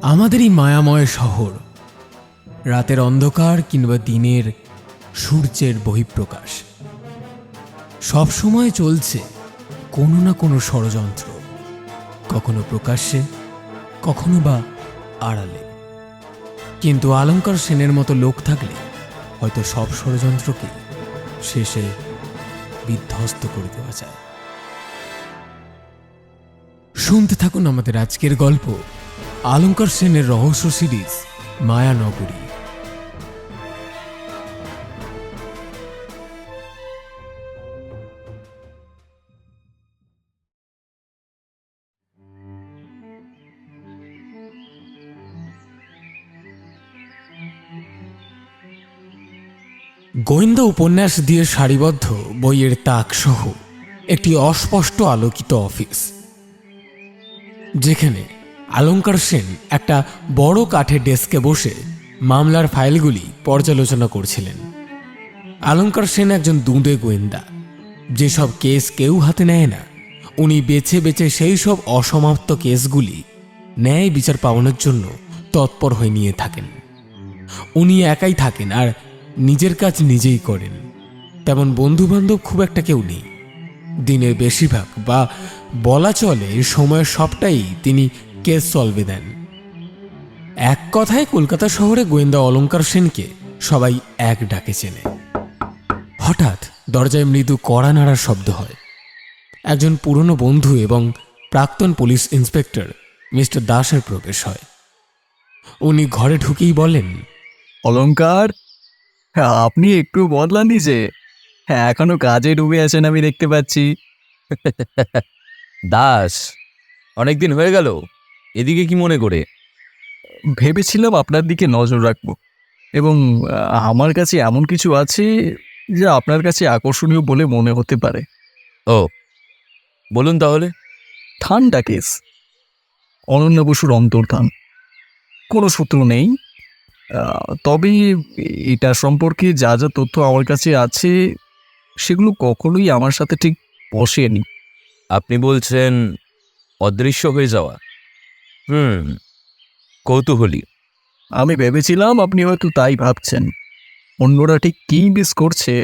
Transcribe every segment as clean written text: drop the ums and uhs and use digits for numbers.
আমাদের এই মায়াময় শহর, রাতের অন্ধকার কিংবা দিনের সূর্যের বহিঃপ্রকাশ, সবসময় চলছে কোনো না কোনো ষড়যন্ত্র, কখনো প্রকাশ্যে, কখনো বা আড়ালে। কিন্তু অলঙ্কার সেনের মতো লোক থাকলে হয়তো সব ষড়যন্ত্রকে শেষে বিধ্বস্ত করে দেওয়া যায়। শুনতে থাকুন আমাদের আজকের গল্প, অলঙ্কার সেনের রহস্য সিরিজ মায়ানগরী। গোয়েন্দা উপন্যাস দিয়ে সারিবদ্ধ বইয়ের তাক সহ একটি অস্পষ্ট আলোকিত অফিস, যেখানে অলঙ্কার সেন একটা বড় কাঠের ডেস্কে বসে মামলার ফাইলগুলি পর্যালোচনা করছিলেন। অলঙ্কার সেন একজন দুঁদে গোয়েন্দা। যেসব কেস কেউ হাতে নেয় না, উনি বেছে বেছে সেই সব অসমাপ্ত কেসগুলি ন্যায় বিচার পাওয়ানোর জন্য তৎপর হয়ে নিয়ে থাকেন। উনি একাই থাকেন আর নিজের কাজ নিজেই করেন। তেমন বন্ধুবান্ধব খুব একটা কেউ নেই। দিনের বেশিরভাগ বা বলা চলে সময়ের সবটাই তিনি কেস সলভে দেন। এক কথায় কলকাতা শহরে গোয়েন্দা অলঙ্কার সেনকে সবাই এক ডাকে চেনে। হঠাৎ দরজায় মৃদু কড়া নাড়ার শব্দ হয়। একজন পুরনো বন্ধু এবং প্রাক্তন পুলিশ ইন্সপেক্টর মিস্টার দাসের প্রবেশ হয়। উনি ঘরে ঢুকেই বলেন, অলঙ্কার, হ্যাঁ, আপনি একটু বদলাননি যে। হ্যাঁ, এখনো কাজে ডুবে আছেন আমি দেখতে পাচ্ছি। দাস, অনেকদিন হয়ে গেল, এদিকে কি মনে করে? ভেবেছিলাম আপনার দিকে নজর রাখবো এবং আমার কাছে এমন কিছু আছে যা আপনার কাছে আকর্ষণীয় বলে মনে হতে পারে। ও, বলুন তাহলে। ঠান্ডা কেস, অনন্য বসুর অন্তর্ধান। কোনো সূত্র নেই, তবে এটা সম্পর্কে যা যা তথ্য আমার কাছে আছে সেগুলো কখনোই আমার সাথে ঠিক বসেনি। আপনি বলছেন অদৃশ্য হয়ে যাওয়া? কৌতূহলী। আমি ভেবেছিলাম আপনি হয়তো তাই ভাবছেন। অন্যরা ঠিক কী মিস করছে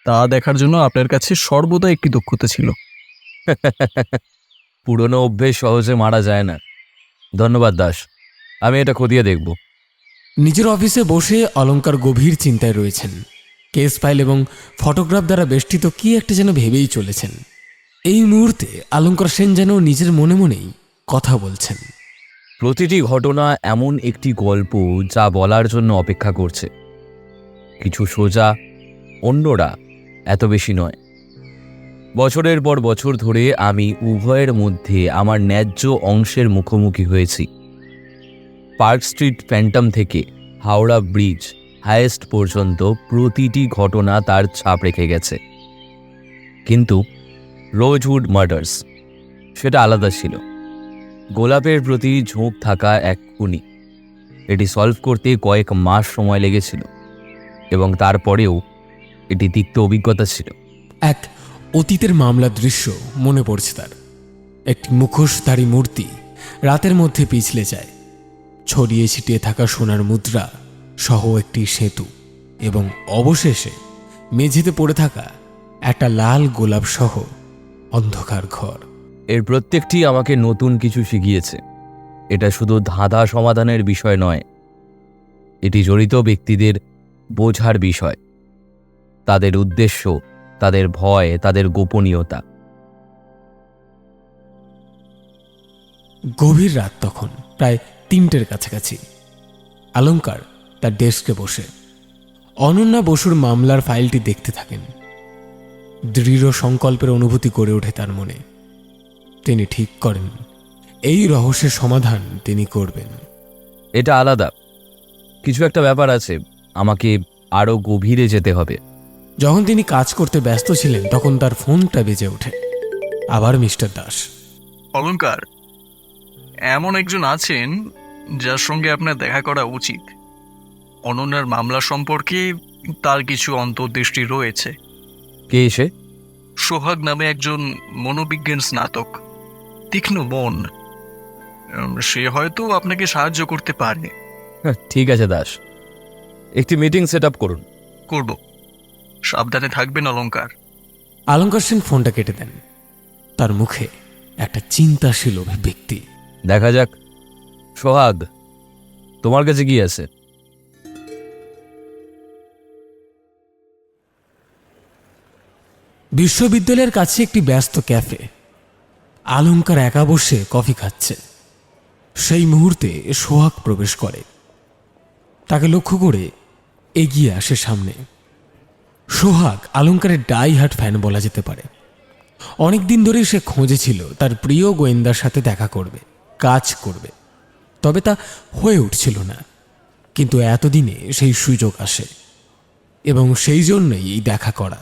তা দেখার জন্য আপনার কাছে সর্বদা একটি দক্ষতা ছিল। পুরনো অভ্যেস সহজে মারা যায় না। ধন্যবাদ দাস, আমি এটা খতিয়ে দেখব। নিজের অফিসে বসে অলঙ্কার গভীর চিন্তায় রয়েছেন। কেস ফাইল এবং ফটোগ্রাফ দ্বারা বেষ্টিত কি একটা যেন ভেবেই চলেছেন। এই মুহূর্তে অলঙ্কার সেন যেন নিজের মনে মনেই কথা বলছেন। প্রতিটি ঘটনা এমন একটি গল্প যা বলার জন্য অপেক্ষা করছে। কিছু সোজা, অন্যরা এত বেশি নয়। বছরের পর বছর ধরে আমি উভয়ের মধ্যে আমার ন্যায্য অংশের মুখোমুখি হয়েছি। পার্ক স্ট্রিট ফ্যান্টম থেকে হাওড়া ব্রিজ হাইয়েস্ট পর্যন্ত প্রতিটি ঘটনা তার ছাপ রেখে গেছে। কিন্তু রোজউড মার্ডার্স সেটা আলাদা ছিল। গোলাপের প্রতি ঝোঁক থাকা এক খুনি। এটি সলভ করতে কয়েক মাস সময় লেগেছিল এবং তারপরেও এটি তিক্ত অভিজ্ঞতা ছিল। এক অতীতের মামলার দৃশ্য মনে পড়ছে তার। একটি মুখোশধারী মূর্তি রাতের মধ্যে পিছলে যায়। ছড়িয়ে ছিটিয়ে থাকা সোনার মুদ্রা সহ একটি সেতু এবং অবশেষে মেঝেতে পড়ে থাকা একটা লাল গোলাপ সহ অন্ধকার ঘর। এর প্রত্যেকটি আমাকে নতুন কিছু শিখিয়েছে। এটা শুধু ধাঁধা সমাধানের বিষয় নয়, এটি জড়িত ব্যক্তিদের বোঝার বিষয়। তাদের উদ্দেশ্য, তাদের ভয়, তাদের গোপনীয়তা। গভীর রাত তখন, প্রায় 3টের কাছাকাছি। অলঙ্কার তার ডেস্কে বসে অনন্যা বসুর মামলার ফাইলটি দেখতে থাকেন। দৃঢ় সংকল্পের অনুভূতি গড়ে ওঠে তার মনে। তিনি ঠিক করেন এই রহস্যের সমাধান তিনি করবেন। এটা আলাদা কিছু একটা ব্যাপার আছে, আমাকে আরো গভীরে যেতে হবে। যখন তিনি কাজ করতে ব্যস্ত ছিলেন তখন তার ফোনটা বেজে ওঠে। আবার মিস্টার দাস। অলঙ্কার, এমন একজন আছেন যার সঙ্গে আপনার দেখা করা উচিত। অনন্যার মামলা সম্পর্কে তার কিছু অন্তর্দৃষ্টি রয়েছে। কে এসে? সোহাগ নামে একজন মনোবিজ্ঞান স্নাতক, তীক্ষ্ণ মন, সে হয়তো আপনাকে সাহায্য করতে পারে। হ্যাঁ, ঠিক আছে দাস, একটি মিটিং সেট আপ করুন। করব। সাবধানে থাকবেন অলংকার। অলঙ্কার সেন ফোনটা কেটে দেন। তার মুখে একটা চিন্তাশীল অভিব্যক্তি। দেখা যাক। সোহাগ, তোমার কাছে কি আছে? বিশ্ববিদ্যালয়ের কাছে একটি ব্যস্ত ক্যাফে। অলঙ্কার একা বসে কফি খাচ্ছে। সেই মুহূর্তে সোহাগ প্রবেশ করে। তাকে লক্ষ্য করে এগিয়ে আসে সামনে। সোহাগ অলঙ্কারের ডাই হার্ট ফ্যান বলা যেতে পারে। অনেক দিন ধরেই সে খোঁজেছিল তার প্রিয় গোয়েন্দার সাথে দেখা করবে, কাজ করবে, তবে তা হয়ে উঠছিল না। কিন্তু এতদিনে সেই সুযোগ আসে এবং সেই জন্যই এই দেখা করা।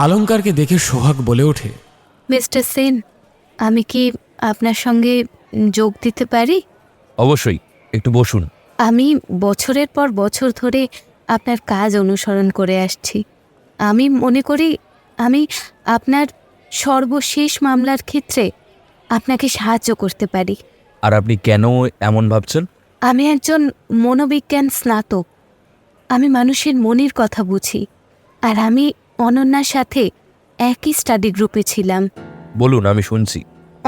অলঙ্কারকে দেখে সোহাগ বলে ওঠে, মিস্টার সেন, আমি কি আপনার সঙ্গে যোগ দিতে পারি? অবশ্যই, একটু বসুন। আমি বছরের পর বছর ধরে আপনার কাজ অনুসরণ করে আসছি। আমি মনে করি আমি আপনার সর্বশেষ মামলার ক্ষেত্রে আপনাকে সাহায্য করতে পারি। আর আপনি কেন এমন ভাবছেন? আমি একজন মনোবিজ্ঞান স্নাতক। আমি মানুষের মনের কথা বুঝি। আর আমি অনন্যার সাথে একই স্টাডি গ্রুপে ছিলাম। বলুন, আমি শুনছি।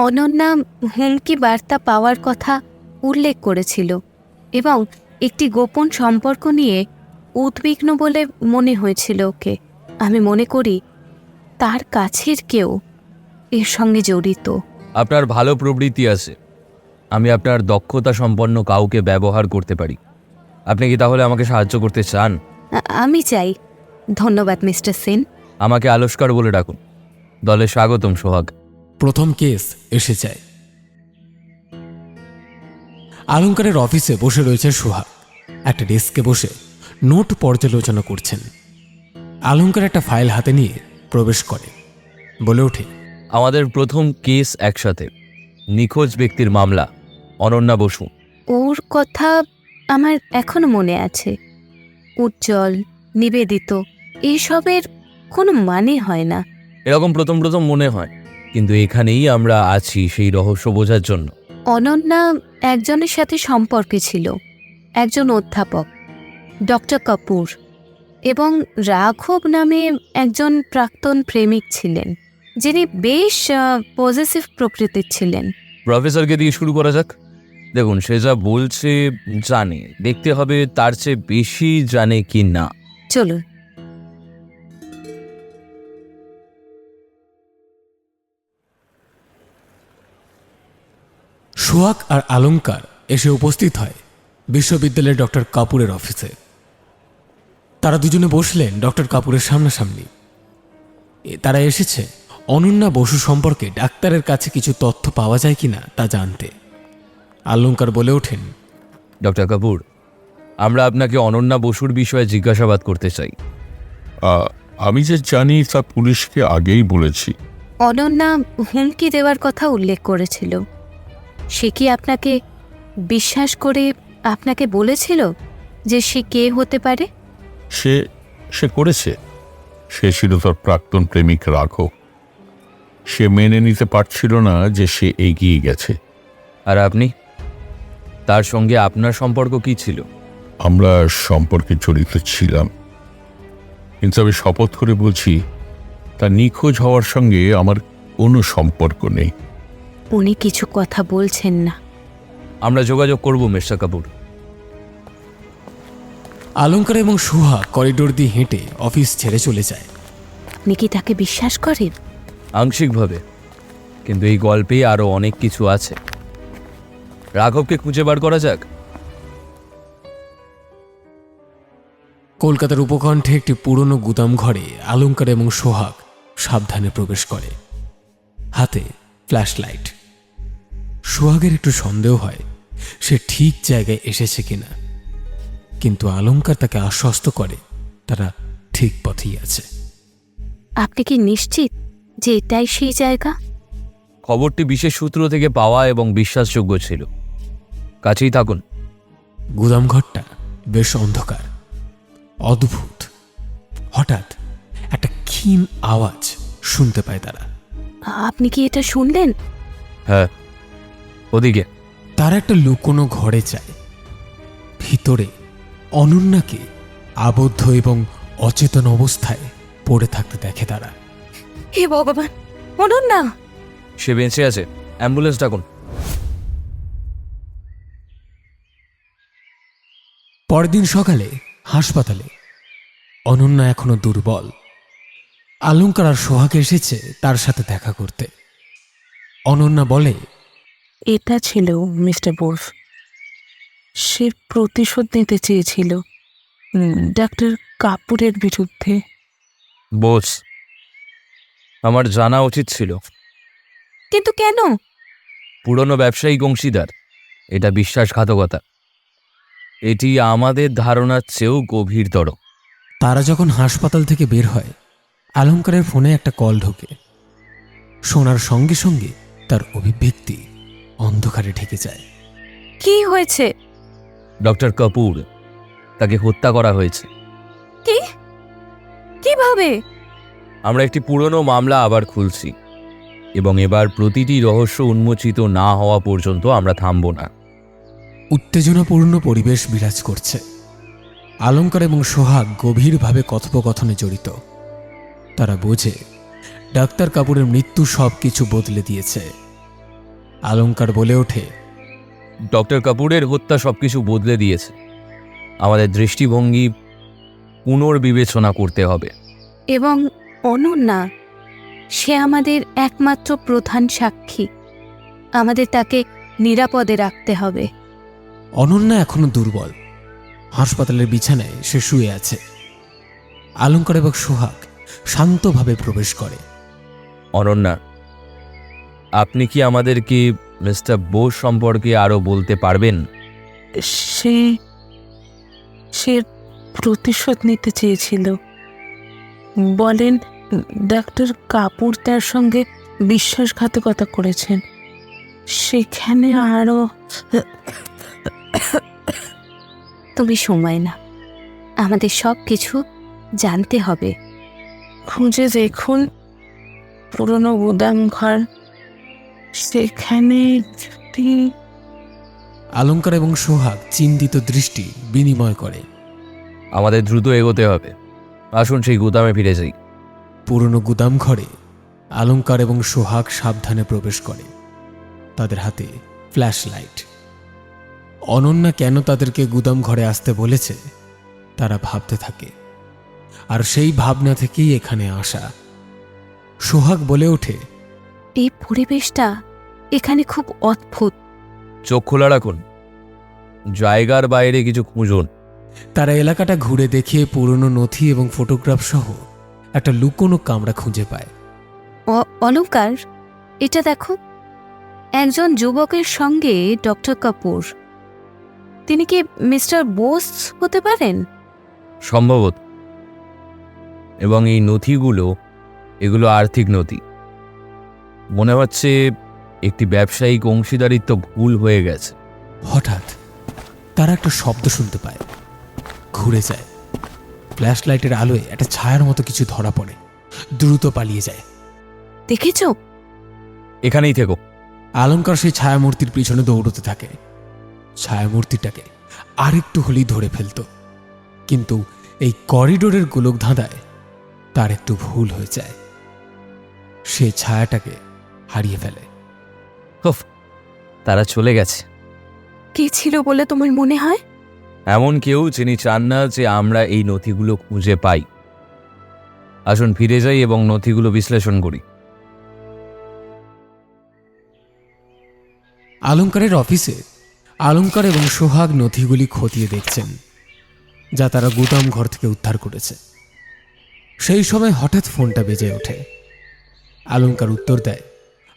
অনন্যা হুমকি বার্তা পাওয়ার কথা উল্লেখ করেছিল এবং একটি গোপন সম্পর্ক নিয়ে উদ্বিগ্ন বলে মনে হয়েছিল ওকে। আমি মনে করি তার কাছের কেউ এর সঙ্গে জড়িত। আপনার ভালো প্রবৃত্তি আছে। আমি আপনার দক্ষতা সম্পন্ন কাউকে ব্যবহার করতে পারি। আপনি কি তাহলে আমাকে সাহায্য করতে চান? আমি চাই। ধন্যবাদ মিস্টার সেন। আমাকে আলস্কার বলে ডাকুন। দলে স্বাগতম সোহাগ। প্রথম কেস এসে যায়। অলঙ্কারের অফিসে বসে রয়েছে সোহাগ। একটা ডেস্কে বসে নোট পর্যালোচনা করছেন। অলঙ্কার একটা ফাইল হাতে নিয়ে প্রবেশ করে, বলে ওঠে, আমাদের প্রথম কেস একসাথে, নিখোঁজ ব্যক্তির মামলা, অনন্যা বসু। ওর কথা আমার এখনো মনে আছে। উজ্জ্বল, নিবেদিত, এসবের কোনো মানে হয় না। এরকম প্রথম প্রথম মনে হয়, কিন্তু এখানেই আমরা আছি সেই রহস্য বোঝার জন্য। অনন্যা একজনের সাথে সম্পর্কে ছিল, একজন অধ্যাপক, ডক্টর কাপুর, এবং রাঘব নামে একজন প্রাক্তন প্রেমিক ছিলেন, যিনি বেশ পজেসিভ প্রকৃতির ছিলেন। প্রফেসরকে দিয়ে শুরু করা যাক। দেখুন, সে যা বলছে জানে, দেখতে হবে তার চেয়ে বেশি জানে কি না। চলুন। সোহাগ আর অলঙ্কার এসে উপস্থিত হয় বিশ্ববিদ্যালয়ের ডক্টর কাপুরের অফিসে। তারা দুজনে বসলেন ডক্টর কাপুরের সামনাসামনি। তারা এসেছে অনন্যা বসু সম্পর্কে ডাক্তারের কাছে কিছু তথ্য পাওয়া যায় কিনা তা জানতে। অলঙ্কার বলে ওঠেন, ডক্টর কাপুর, আমরা আপনাকে অনন্যা বসুর বিষয়ে জিজ্ঞাসাবাদ করতে চাই। আমি যে জানি তা পুলিশকে আগেই বলেছি। অনন্যা হুমকি দেওয়ার কথা উল্লেখ করেছিল। সে কি আপনাকে বিশ্বাস করে আপনাকে বলেছিল যে সে কে হতে পারে? সে করেছে। সে ছিল তার প্রাক্তন প্রেমিক রাঘব। সে মেনে নিতে পারছিল না যে সে এগিয়ে গেছে। আর আপনি, তার সঙ্গে আপনার সম্পর্ক কি ছিল? আমরা সম্পর্কে জড়িত ছিলাম, কিন্তু আমি শপথ করে বলছি তার নিখোঁজ হওয়ার সঙ্গে আমার কোনো সম্পর্ক নেই। উনি কিছু কথা বলছেন না। আমরা যোগাযোগ করব মিস্টার কাপুর। অলঙ্কার এবং সোহাগ করিডোর দিয়ে হেঁটে অফিস ছেড়ে চলে যায়। আপনি কি তাকে বিশ্বাস করেন? আংশিকভাবে, কিন্তু এই গল্পে আরও অনেক কিছু আছে। রাঘবকে খুঁজে বার করা যাক। কলকাতার উপকণ্ঠে একটি পুরনো গুদাম ঘরে অলঙ্কার এবং সোহাগ সাবধানে প্রবেশ করে, হাতে ফ্ল্যাশ লাইট। সোহাগের একটু সন্দেহ হয় সে ঠিক জায়গায় এসেছে কিনা, কিন্তু অলঙ্কার তাকে আশ্বস্ত করে তারা ঠিক পথেই আছে। আপনি কি নিশ্চিত যে এটাই সেই জায়গা? খবরটি বিশেষ সূত্র থেকে পাওয়া এবং বিশ্বাসযোগ্য ছিল। কাছেই থাকুন। গুদামঘরটা বেশ অন্ধকার, অদ্ভুত। হঠাৎ একটা ক্ষীণ আওয়াজ শুনতে পায় তারা। আপনি কি এটা শুনলেন? হ্যাঁ, ওদিকে। তারা একটা লুকোনো ঘরে যায়। ভিতরে অনন্যাকে আবদ্ধ এবং অচেতন অবস্থায় পড়ে থাকতে দেখে তারা। হে ভগবান, অনন্যা! সে বেঁচে আছে, অ্যাম্বুলেন্স ডাকুন। পরদিন সকালে হাসপাতালে অনন্যা এখনো দুর্বল। অলঙ্কার আর সোহাগ এসেছে তার সাথে দেখা করতে। অনন্যা বলে, এটা ছিল মিস্টার বোস। সে প্রতিশোধ নিতে চেয়েছিল ডাক্তার কাপুরের বিরুদ্ধে। বোস, আমার জানা উচিত ছিল। কিন্তু কেন? পুরনো ব্যবসায়িক অংশীদার, এটা বিশ্বাসঘাতকতা। এটি আমাদের ধারণার চেয়েও গভীরতর। তারা যখন হাসপাতাল থেকে বের হয়, অলঙ্কারের ফোনে একটা কল ঢোকে। শোনার সঙ্গে সঙ্গে তার অভিব্যক্তি অন্ধকারে ঢেকে যায়। কি হয়েছে? ডক্টর কাপুর, তাকে হত্যা করা হয়েছে। কি? কিভাবে? আমরা একটি পুরনো মামলা আবার খুলছি এবং এবার প্রতিটি রহস্য উন্মোচিত না হওয়া পর্যন্ত আমরা থামব না। উত্তেজনাপূর্ণ পরিবেশ বিরাজ করছে। অলঙ্কার এবং সোহাগ গভীরভাবে কথোপকথনে জড়িত। তারা বোঝে ডাক্তার কাপুরের মৃত্যু সব কিছু বদলে দিয়েছে। অলঙ্কার বলে ওঠে, ডক্টর কাপুরের হত্যা সবকিছু বদলে দিয়েছে। আমাদের দৃষ্টিভঙ্গি পুনর্বিবেচনা করতে হবে। এবং অনন্যা, সে আমাদের একমাত্র প্রধান সাক্ষী। আমাদের তাকে নিরাপদে রাখতে হবে। অনন্যা এখনো দুর্বল। হাসপাতালের বিছানায় সে শুয়ে আছে। অলঙ্কার এবং সোহাগ শান্তভাবে প্রবেশ করে। অনন্যা, আপনি কি আমাদেরকে মিস্টার বোস সম্পর্কে আরও বলতে পারবেন? সে সে প্রতিশোধ নিতে চেয়েছিল। বলেন ডাক্তার কাপুর তার সঙ্গে বিশ্বাসঘাতকতা করেছেন। সেখানে আরও তুমি সময় না, আমাদের সব কিছু জানতে হবে। খুঁজে দেখুন পুরনো গুদাম ঘর, সেখানে একটি অলঙ্কার এবং সোহাগ চিন্তিত দৃষ্টি বিনিময় করে। আমাদের দ্রুত এগোতে হবে। আসুন সেই গুদামে ফিরে যাই। পুরনো গুদাম ঘরে অলঙ্কার এবং সোহাগ সাবধানে প্রবেশ করে। তাদের হাতে ফ্ল্যাশ লাইট। অনন্যা কেন তাদেরকে গুদাম ঘরে আসতে বলেছে তারা ভাবতে থাকে, আর সেই ভাবনা থেকেই এখানে আসা। সোহাগ বলে ওঠে, এই পরিবেশটা এখানে খুব অদ্ভুত। চোখ খোলা রাখুন, জায়গার বাইরে কিছু খুঁজুন। তারা এলাকাটা ঘুরে দেখে পুরনো নথি এবং ফটোগ্রাফ সহ একটা লুকোনো কামরা খুঁজে পায়। অলঙ্কার, এটা দেখো, একজন যুবকের সঙ্গে ডক্টর কাপুর। তিনি কি মিস্টার বোস হতে পারেন? সম্ভবত। এবং এই নথিগুলো, এগুলো আর্থিক নথি। মনে হচ্ছে একটি ব্যবসায়িক অংশীদারিত্ব ভুল হয়ে গেছে। হঠাৎ তারা একটা শব্দ শুনতে পায়। ঘুরে যায়। ফ্ল্যাশ লাইটের আলোয় একটা ছায়ার মতো কিছু ধরা পড়ে। দ্রুত পালিয়ে যায়। দেখেছো? এখানেই থেকো। অলঙ্কার সেই ছায়ামূর্তির পিছনে দৌড়তে থাকে। ছায়ামূর্তিটাকে আরেকটু হলেই ধরে ফেলত, কিন্তু এই করিডোরের গোলক ধাঁধায় তার একটু ভুল হয়ে যায়। সে ছায়াটাকে হারিয়ে ফেলে। হুফ, তারা চলে গেছে। কে ছিল বলে তোমার মনে হয়? এমন কেউ যিনি চান না যে আমরা এই নথিগুলো খুঁজে পাই। আসুন ফিরে যাই এবং নথিগুলো বিশ্লেষণ করি। অলঙ্কারের অফিসে অলঙ্কার এবং সোহাগ নথিগুলি খতিয়ে দেখছেন, যা তারা গুদাম ঘর থেকে উদ্ধার করেছে। সেই সময় হঠাৎ ফোনটা বেজে ওঠে। অলঙ্কার উত্তর দেয়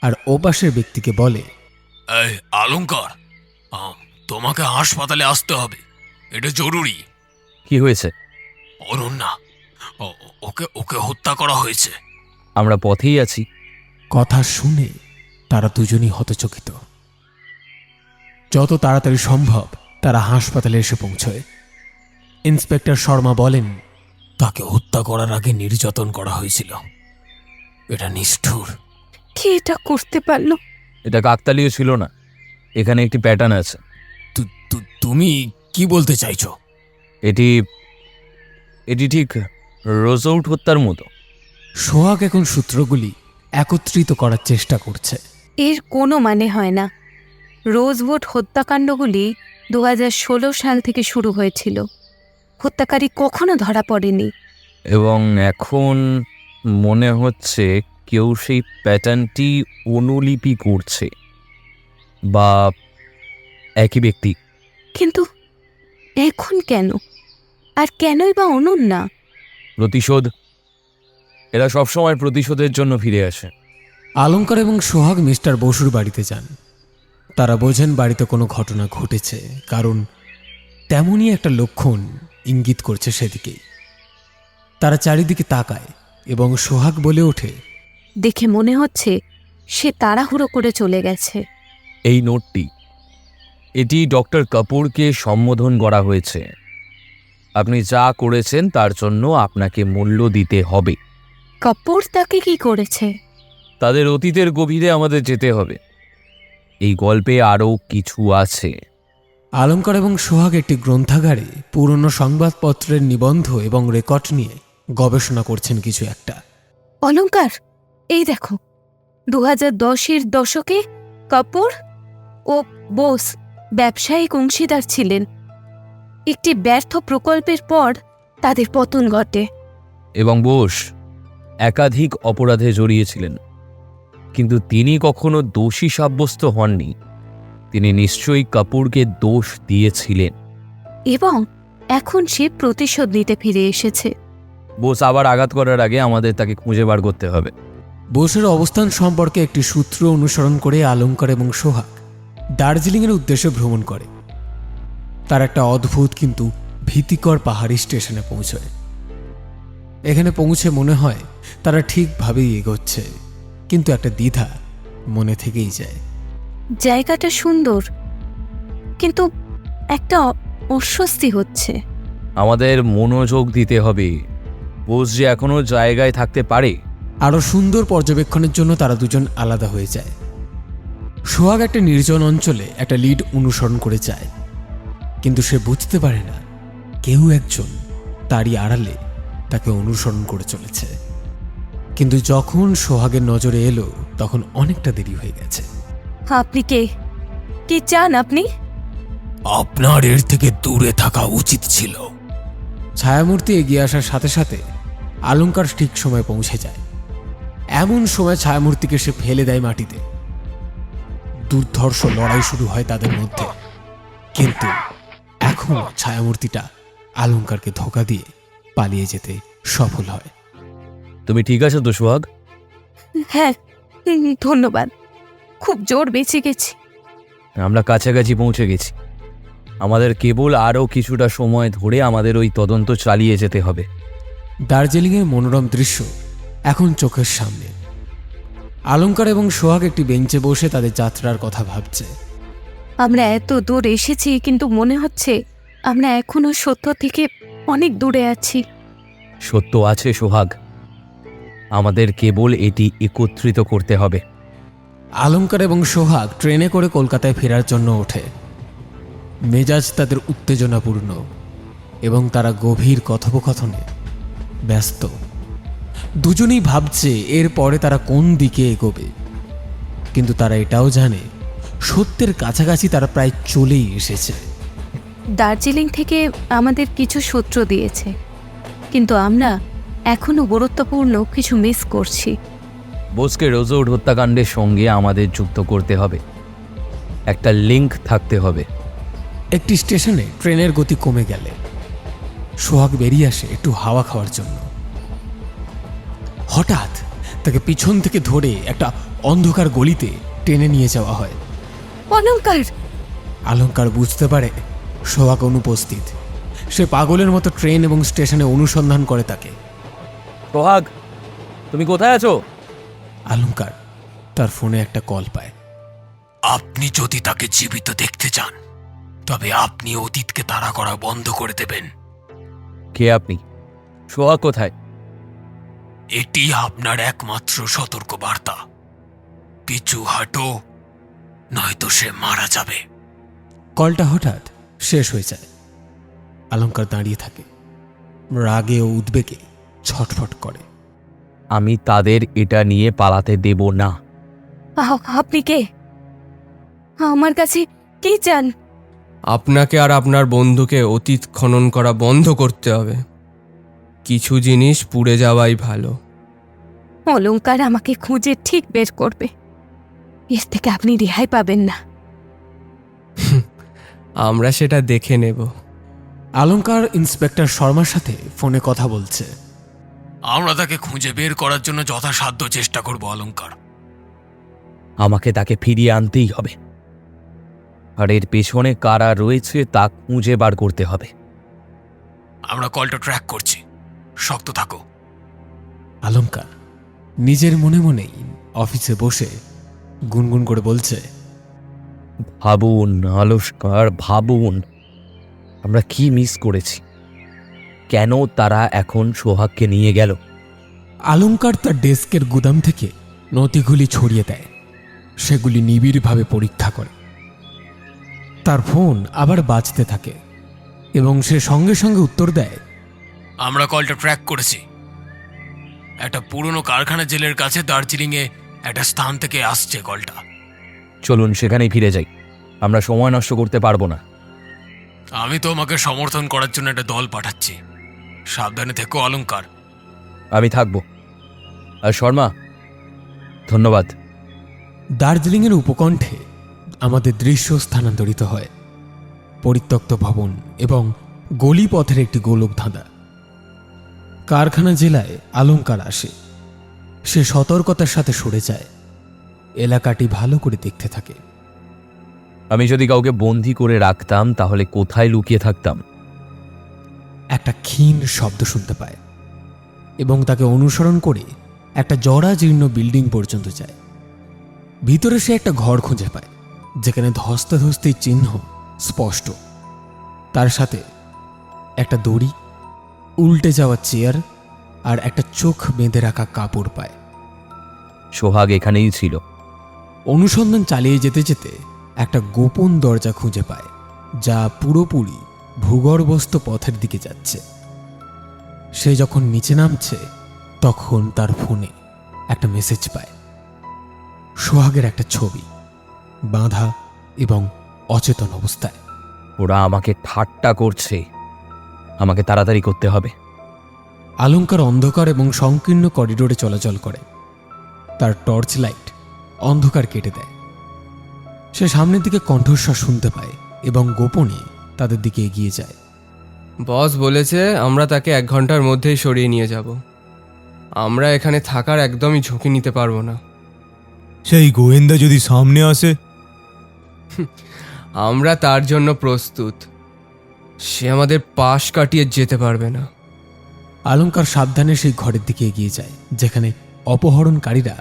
আর ওপাশের ব্যক্তিকে বলে, এই অলঙ্কার, তোমাকে হাসপাতালে আসতে হবে, এটা জরুরি। কি হয়েছে? অনন্যা, ওকে ওকে হত্যা করা হয়েছে। আমরা পথেই আছি। কথা শুনে তারা দুজনই হতচকিত। যত তাড়াতাড়ি সম্ভব তারা হাসপাতালে এসে পৌঁছয়। ইন্সপেক্টর শর্মা বলেন, তাকে হত্যা করার আগে নির্যাতন করা হয়েছিল। এটা নিষ্ঠুর। কে এটা করতে পারলো? এটা কাকতালীয় ছিল না। এখানে একটি প্যাটার্ন আছে। তুমি কি বলতে চাইছো? এটি এটি ঠিক রোজআউট হত্যার মতো। সোহাগ এখন সূত্রগুলি একত্রিত করার চেষ্টা করছে। এর কোনো মানে হয় না। রোজউড হত্যাকাণ্ডগুলি 2016 সাল থেকে শুরু হয়েছিল। হত্যাকারী কখনো ধরা পড়েনি। এবং এখন মনে হচ্ছে কেউ সেই প্যাটার্নটি অনুলিপি করছে, বা একই ব্যক্তি। কিন্তু এখন কেন? আর কেনই বা অনন্যা? প্রতিশোধ। এরা সবসময় প্রতিশোধের জন্য ফিরে আসে। অলঙ্কার এবং সোহাগ মিস্টার বসুর বাড়িতে যান। তারা বোঝেন বাড়িতে কোনো ঘটনা ঘটেছে, কারণ তেমনই একটা লক্ষণ ইঙ্গিত করছে সেদিকেই। তারা চারিদিকে তাকায় এবং সোহাগ বলে ওঠে, দেখে মনে হচ্ছে সে তাড়াহুড়ো করে চলে গেছে। এই নোটটি, এটি ডক্টর কাপুরকে সম্বোধন করা হয়েছে। আপনি যা করেছেন তার জন্য আপনাকে মূল্য দিতে হবে। কাপুর তাকে কি করেছে? তাদের অতীতের গভীরে আমাদের যেতে হবে। এই গল্পে আরও কিছু আছে। অলঙ্কার এবং সোহাগ একটি গ্রন্থাগারে পুরনো সংবাদপত্রের নিবন্ধ এবং রেকর্ড নিয়ে গবেষণা করছেন কিছু একটা। অলঙ্কার, এই দেখো, 2010-এর দশকে কাপুর ও বোস ব্যবসায়িক অংশীদার ছিলেন। একটি ব্যর্থ প্রকল্পের পর তাদের পতন ঘটে। এবং বোস একাধিক অপরাধে জড়িয়েছিলেন, কিন্তু তিনি কখনো দোষী সাব্যস্ত হননি। তিনি নিশ্চয়ই কাপুরকে দোষ দিয়েছিলেন। এবং এখন সে প্রতিশোধ নিতে ফিরে এসেছে। বোস আবার আঘাত করার আগে আমাদের তাকে খুঁজে বার করতে হবে। বোসের অবস্থান সম্পর্কে একটি সূত্র অনুসরণ করে অলঙ্কার এবং সোহাগ দার্জিলিংয়ের উদ্দেশ্যে ভ্রমণ করে। তার একটা অদ্ভুত কিন্তু ভীতিকর পাহাড়ি স্টেশনে পৌঁছয়। এখানে পৌঁছে মনে হয় তারা ঠিকভাবেই এগোচ্ছে, কিন্তু একটা দ্বিধা মনে থেকেই যায়। জায়গাটা সুন্দর, কিন্তু একটা অস্বস্তি হচ্ছে। আমাদের মনোযোগ দিতে হবে। বোস যে এখনো জায়গায় থাকতে পারে। আরও সুন্দর পর্যবেক্ষণের জন্য তারা দুজন আলাদা হয়ে যায়। সোহাগ একটা নির্জন অঞ্চলে একটা লিড অনুসরণ করে যায়, কিন্তু সে বুঝতে পারে না কেউ একজন তারই আড়ালে তাকে অনুসরণ করে চলেছে। কিন্তু যখন সোহাগের নজরে এলো তখন অনেকটা দেরি হয়ে গেছে। আপনি কে? কি চান আপনি? আপনার এর থেকে দূরে থাকা উচিত ছিল। ছায়ামূর্তি এগিয়ে আসার সাথে সাথে অলঙ্কার ঠিক সময় পৌঁছে যায়। এমন সময় ছায়ামূর্তিকে সে ফেলে দেয় মাটিতে। দুর্ধর্ষ লড়াই শুরু হয় তাদের মধ্যে, কিন্তু এখনো ছায়ামূর্তিটা অলঙ্কারকে ধোঁকা দিয়ে পালিয়ে যেতে সফল হয়। তুমি ঠিক আছো তো সোহাগ? হ্যাঁ, ধন্যবাদ। খুব জোর বেঁচে গেছি। আমরা কাছাকাছি পৌঁছে গেছি। আমাদের কেবল আরও কিছুটা সময় ধরে আমাদের ওই তদন্ত চালিয়ে যেতে হবে। দার্জিলিংয়ের মনোরম দৃশ্য এখন চোখের সামনে। অলঙ্কার এবং সোহাগ একটি বেঞ্চে বসে তাদের যাত্রার কথা ভাবছে। আমরা এত দূর এসেছি, কিন্তু মনে হচ্ছে আমরা এখনো সত্য থেকে অনেক দূরে আছি। সত্য আছে সোহাগ, আমাদের কেবল এটি একত্রিত করতে হবে। অলঙ্কার এবং সোহাগ ট্রেনে করে কলকাতায় ফেরার জন্য ওঠে। মেজাজ তাদের উত্তেজনাপূর্ণ এবং তারা গভীর কথোপকথনে ব্যস্ত। দুজনেই ভাবছে এরপরে তারা কোন দিকে এগোবে, কিন্তু তারা এটাও জানে সত্যের কাছাকাছি তারা প্রায় চলেই এসেছে। দার্জিলিং থেকে আমাদের কিছু সূত্র দিয়েছে, কিন্তু আমরা এখনো গুরুত্বপূর্ণ কিছু মিস করছি। বোসকে রোজআউট হত্যাকাণ্ডের সঙ্গে আমাদের যুক্ত করতে হবে। একটা লিঙ্ক থাকতে হবে। একটি স্টেশনে ট্রেনের গতি কমে গেলে সোহাগ বেরিয়ে আসে একটু হাওয়া খাওয়ার জন্য। হঠাৎ তাকে পিছন থেকে ধরে একটা অন্ধকার গলিতে টেনে নিয়ে যাওয়া হয়। অলঙ্কার! অলঙ্কার বুঝতে পারে সোহাগ অনুপস্থিত। সে পাগলের মতো ট্রেন এবং স্টেশনে অনুসন্ধান করে তাকে। সোহাগ, তুমি কোথায় আছো? অলঙ্কার তার ফোনে একটা কল পায়। আপনি যদি তাকে জীবিত দেখতে চান, তবে আপনি অতীতকে তাড়া করা বন্ধ করে দেবেন। কে আপনি? সোহাগ কোথায়? এটি আপনার একমাত্র সতর্ক বার্তা। পিছু হাঁটো, নয়তো সে মারা যাবে। কলটা হঠাৎ শেষ হয়ে যায়। অলঙ্কার দাঁড়িয়ে থাকে, রাগে ও উদ্বেগে ছটফট করে। আমি তাদের এটা নিয়ে পালাতে দেব না। আপনি কে? আমার কাছে কি চান? আপনাকে আর আপনার বন্ধুকে অতীত খনন করা বন্ধ করতে হবে। কিছু জিনিস পুড়ে যাওয়াই ভালো। অলঙ্কার আমাকে খুঁজে ঠিক বের করবে, এর থেকে আপনি রেহাই পাবেন না। আমরা সেটা দেখে নেব। অলঙ্কার ইন্সপেক্টর শর্মার সাথে ফোনে কথা বলছে। আমরা তাকে খুঁজে বের করার জন্য যথাসাধ্য চেষ্টা করব অলঙ্কার। আমাকে তাকে ফিরিয়ে আনতেই হবে, আর এর পেছনে কারা রয়েছে তা খুঁজে বার করতে হবে। আমরা কলটা ট্র্যাক করছি, শক্ত থাকো। অলঙ্কার নিজের মনে মনেই অফিসে বসে গুনগুন করে বলছে, ভাবুন আলস্কার, ভাবুন আমরা কি মিস করেছি, কেন তারা এখন সোহাগকে নিয়ে গেল। অলঙ্কার তার ডেস্কের গুদাম থেকে নথিগুলি ছড়িয়ে দেয়, সেগুলি নিবিড়ভাবে পরীক্ষা করে। তার ফোন আবার বাজতে থাকে এবং সে সঙ্গে সঙ্গে উত্তর দেয়, আমরা কলটা ট্র্যাক করেছি। একটা পুরনো কারখানা জেলের কাছে দার্জিলিংয়ে একটা স্থান থেকে আসছে কলটা। চলুন সেখানেই ফিরে যাই, আমরা সময় নষ্ট করতে পারবো না। আমি তোমাকে সমর্থন করার জন্য একটা দল পাঠাচ্ছি, সাবধানে থেকো অলঙ্কার। আমি থাকবো। আর শর্মা, ধন্যবাদ। দার্জিলিংয়ের উপকণ্ঠে আমাদের দৃশ্য স্থানান্তরিত হয়। পরিত্যক্ত ভবন এবং গলিপথের একটি গোলকধাঁধা। কারখানা জেলায় অলঙ্কার আসে। সে সতর্কতার সাথে সরে যায়, এলাকাটি ভালো করে দেখতে থাকে। আমি যদি কাউকে বন্দি করে রাখতাম তাহলে কোথায় লুকিয়ে থাকতাম? একটা ক্ষীণ শব্দ শুনতে পায় এবং তাকে অনুসরণ করে একটা জরাজীর্ণ বিল্ডিং পর্যন্ত যায়। ভিতরে সে একটা ঘর খুঁজে পায় যেখানে ধস্তাধস্তির চিহ্ন স্পষ্ট। তার সাথে একটা দড়ি, উল্টে যাওয়া চেয়ার আর একটা চোখ বেঁধে রাখা কাপড় পায়। সোহাগ এখানেই ছিল। অনুসন্ধান চালিয়ে যেতে যেতে একটা গোপন দরজা খুঁজে পায় যা পুরোপুরি ভূগর্ভস্থ পথের দিকে যাচ্ছে। সে যখন নিচে নামছে তখন তার ফোনে একটা মেসেজ পায়। সোহাগের একটা ছবি, বাঁধা এবং অচেতন অবস্থায়। ওরা আমাকে ঠাট্টা করছে, আমাকে তাড়াতাড়ি করতে হবে। অলঙ্কার অন্ধকার এবং সংকীর্ণ করিডোরে চলাচল করে। তার টর্চ লাইট অন্ধকার কেটে দেয়। সে সামনের দিকে কণ্ঠস্বর শুনতে পায় এবং গোপনে তাদের দিকে এগিয়ে যায়। বস বলেছে আমরা তাকে 1 ঘন্টার মধ্যেই সরিয়ে নিয়ে যাব। আমরা এখানে থাকার একদমই ঝুঁকি নিতে পারবো না। সেই গোয়েন্দা যদি সামনে আসে? আমরা তার জন্য প্রস্তুত। সে আমাদের পাশ কাটিয়ে যেতে পারবে না। অলঙ্কার সাবধানে সেই ঘরের দিকে এগিয়ে যায় যেখানে অপহরণকারীরা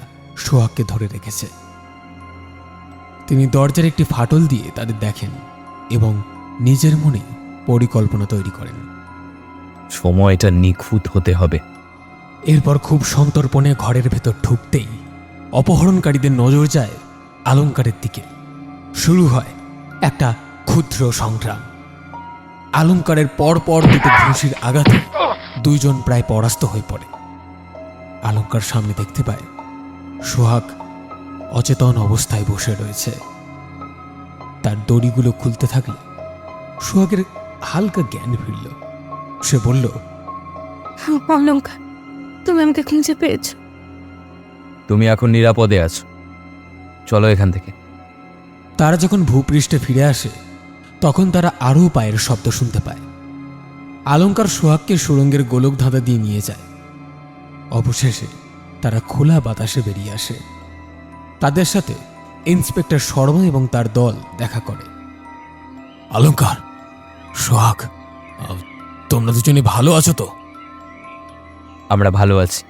সোহাগকে ধরে রেখেছে। তিনি দরজার একটি ফাটল দিয়ে তাদের দেখেন এবং নিজের মনে পরিকল্পনা তৈরি করেন। সময়টা নিখুঁত হতে হবে। এরপর খুব সন্তর্পণে ঘরের ভেতর ঢুকতেই অপহরণকারীদের নজর যায় অলঙ্কারের দিকে। শুরু হয় একটা ক্ষুদ্র সংগ্রাম। অলঙ্কারের পরপর দুটো ঘুষির আঘাতে দুইজন প্রায় পরাস্ত হয়ে পড়ে। অলঙ্কার সামনে দেখতে পায় সোহাগ অচেতন অবস্থায় বসে রয়েছে। তার দড়িগুলো খুলতে থাকলে সোহাগের হালকা জ্ঞান ফিরল। সে বলল, অলঙ্কার, তুমি আমাকে খুঁজে পেয়েছ। তুমি এখন নিরাপদে আছো, চলো এখান থেকে। তারা যখন ভূপৃষ্ঠে ফিরে আসে তখন তারা আরও পায়ের শব্দ শুনতে পায়। অলঙ্কার সোহাগকে সুড়ঙ্গের গোলক ধাঁধা দিয়ে নিয়ে যায়। অবশেষে তারা খোলা বাতাসে বেরিয়ে আসে। তাদের সাথে ইন্সপেক্টর শর্মা এবং তার দল দেখা করে। অলঙ্কার, সোহাগ, তোমরা দুজনে ভালো আছো তো? আমরা ভালো আছি,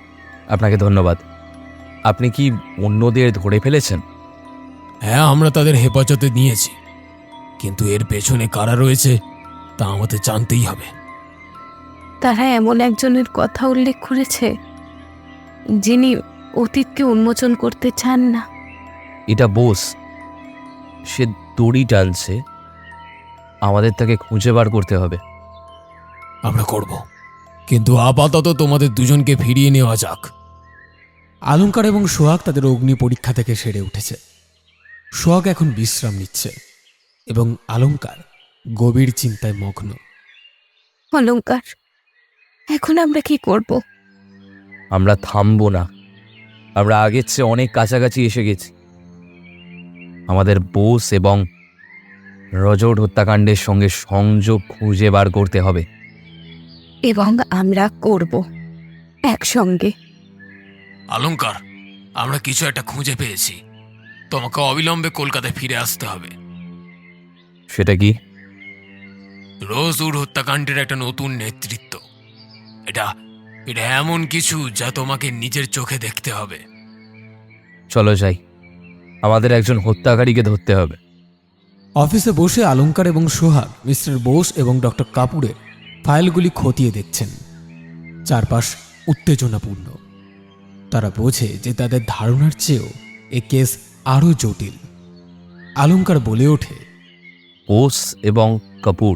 আপনাকে ধন্যবাদ। আপনি কি অন্যদের ধরে ফেলেছেন? হ্যাঁ, আমরা তাদের হেফাজতে নিয়েছি, কিন্তু এর পেছনে কারা রয়েছে তা আমাদের জানতেই হবে। তারা এমন একজনের কথা উল্লেখ করেছে যিনি অতীতকে উন্মোচন করতে চান না। এটা বোস, সে দড়ি টানছে, আমাদের তাকে খুঁজে বার করতে হবে। আমরা করব, কিন্তু আপাতত তোমাদের দুজনকে ফিরিয়ে নেওয়া যাক। আলঙ্কার এবং সোহাগ তাদের অগ্নি পরীক্ষা থেকে সেরে উঠেছে। সোহাগ এখন বিশ্রাম নিচ্ছে এবং আলঙ্কার গভীর চিন্তায় মগ্ন। অলঙ্কার, এখন আমরা কি করব? আমরা থামবো না। আমরা আগের চেয়ে অনেক কাছাকাছি এসে গেছি। আমাদের বোস এবং রজত হত্যাকাণ্ডের সঙ্গে সংযোগ খুঁজে বার করতে হবে। এবং আমরা করব একসঙ্গে। অলঙ্কার, আমরা কিছু একটা খুঁজে পেয়েছি। তোমাকে অবিলম্বে কলকাতায় ফিরে আসতে হবে। সেটা কি? রোজউড হত্যাকাণ্ডের একটা নতুন নেতৃত্ব। এটা এটা এমন কিছু যা তোমাকে নিজের চোখে দেখতে হবে। চলো যাই, আমাদের একজন হত্যাকারীকে ধরতে হবে। অফিসে বসে আলঙ্কার এবং সোহাগ মিস্টার বোস এবং ডক্টর কাপুরের ফাইলগুলি খতিয়ে দেখছেন। চারপাশ উত্তেজনাপূর্ণ। তারা বোঝে যে তাদের ধারণার চেয়েও এ কেস আরও জটিল। আলঙ্কার বলে ওঠে, বোস এবং কাপুর,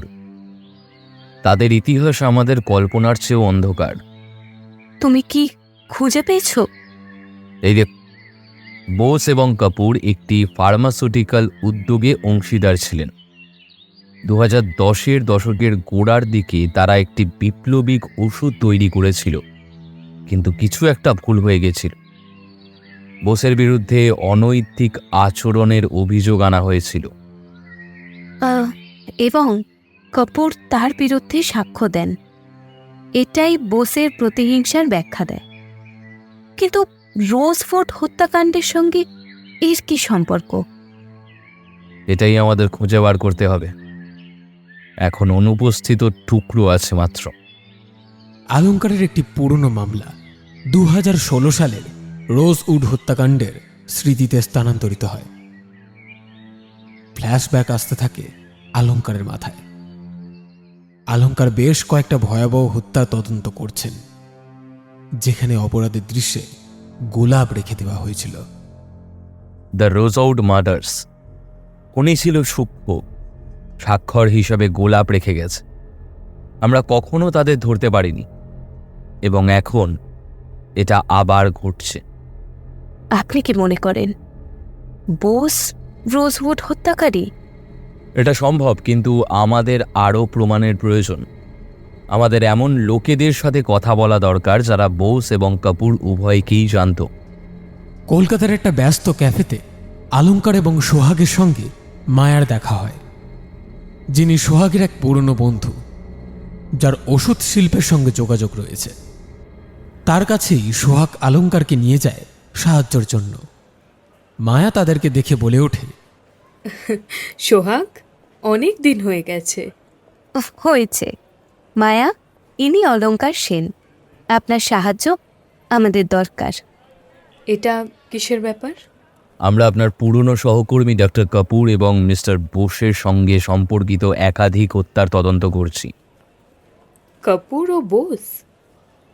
তাদের ইতিহাস আমাদের কল্পনার চেয়েও অন্ধকার। তুমি কি খুঁজে পেয়েছো? এই দেখ, বোস এবং কাপুর একটি ফার্মাসিউটিক্যাল উদ্যোগে অংশীদার ছিলেন। 2010-এর দশকের গোড়ার দিকে তারা একটি বিপ্লবী ওষুধ তৈরি করেছিল, কিন্তু কিছু একটা ভুল হয়ে গেছিল। বোসের বিরুদ্ধে অনৈতিক আচরণের অভিযোগ আনা হয়েছিল। এবং কাপুর তার বিরুদ্ধে সাক্ষ্য দেন। এটাই বোসের প্রতিহিংসার ব্যাখ্যা দেয়। কিন্তু রোজফোর্ট হত্যাকাণ্ডের সঙ্গে এর কি সম্পর্ক? এটাই আমাদের খুঁজে বার করতে হবে। এখন অনুপস্থিত টুকরো আছে মাত্র। আলঙ্কারের একটি পুরনো মামলা 2016 সালের রোজউড হত্যাকাণ্ডের স্মৃতিতে স্থানান্তরিত হয়। ফ্ল্যাশব্যাক আসতে থাকে আলঙ্কারের মাথায়। আলঙ্কার বেশ কয়েকটা ভয়াবহ হত্যা তদন্ত করছেন, যেখানে অপরাধের দৃশ্যে গোলাপ রেখে দেওয়া হয়েছিল। দ্য রোজউড মার্ডার্স, উনি ছিল সূক্ষ্ম, স্বাক্ষর হিসাবে গোলাপ রেখে গেছে। আমরা কখনো তাদের ধরতে পারিনি, এবং এখন এটা আবার ঘটছে। আপনি কি মনে করেন বোস রোজউড হত্যাকারী? এটা সম্ভব, কিন্তু আমাদের আরও প্রমাণের প্রয়োজন। আমাদের এমন লোকেদের সাথে কথা বলা দরকার যারা বোস এবং কাপুর উভয়কেই জানত। কলকাতার একটা ব্যস্ত ক্যাফেতে আলঙ্কার এবং সোহাগের সঙ্গে মায়ার দেখা হয়, যিনি সোহাগের এক পুরনো বন্ধু, যার ওষুধ শিল্পের সঙ্গে যোগাযোগ রয়েছে। তার কাছেই সোহাগ আলঙ্কারকে নিয়ে যায় সাহায্যের জন্য। মায়া তাদেরকে দেখে বলে ওঠে, সোহাগ, অনেক দিন হয়ে গেছে। হয়েছে। মায়া, ইনি অলঙ্কার সেন। আপনার সাহায্য আমাদের দরকার। এটা কিসের ব্যাপার? আমরা আপনার পুরনো সহকর্মী ডক্টর কাপুর এবং মিস্টার বোসের সঙ্গে সম্পর্কিত একাধিক হত্যার তদন্ত করছি। কাপুর ও বোস?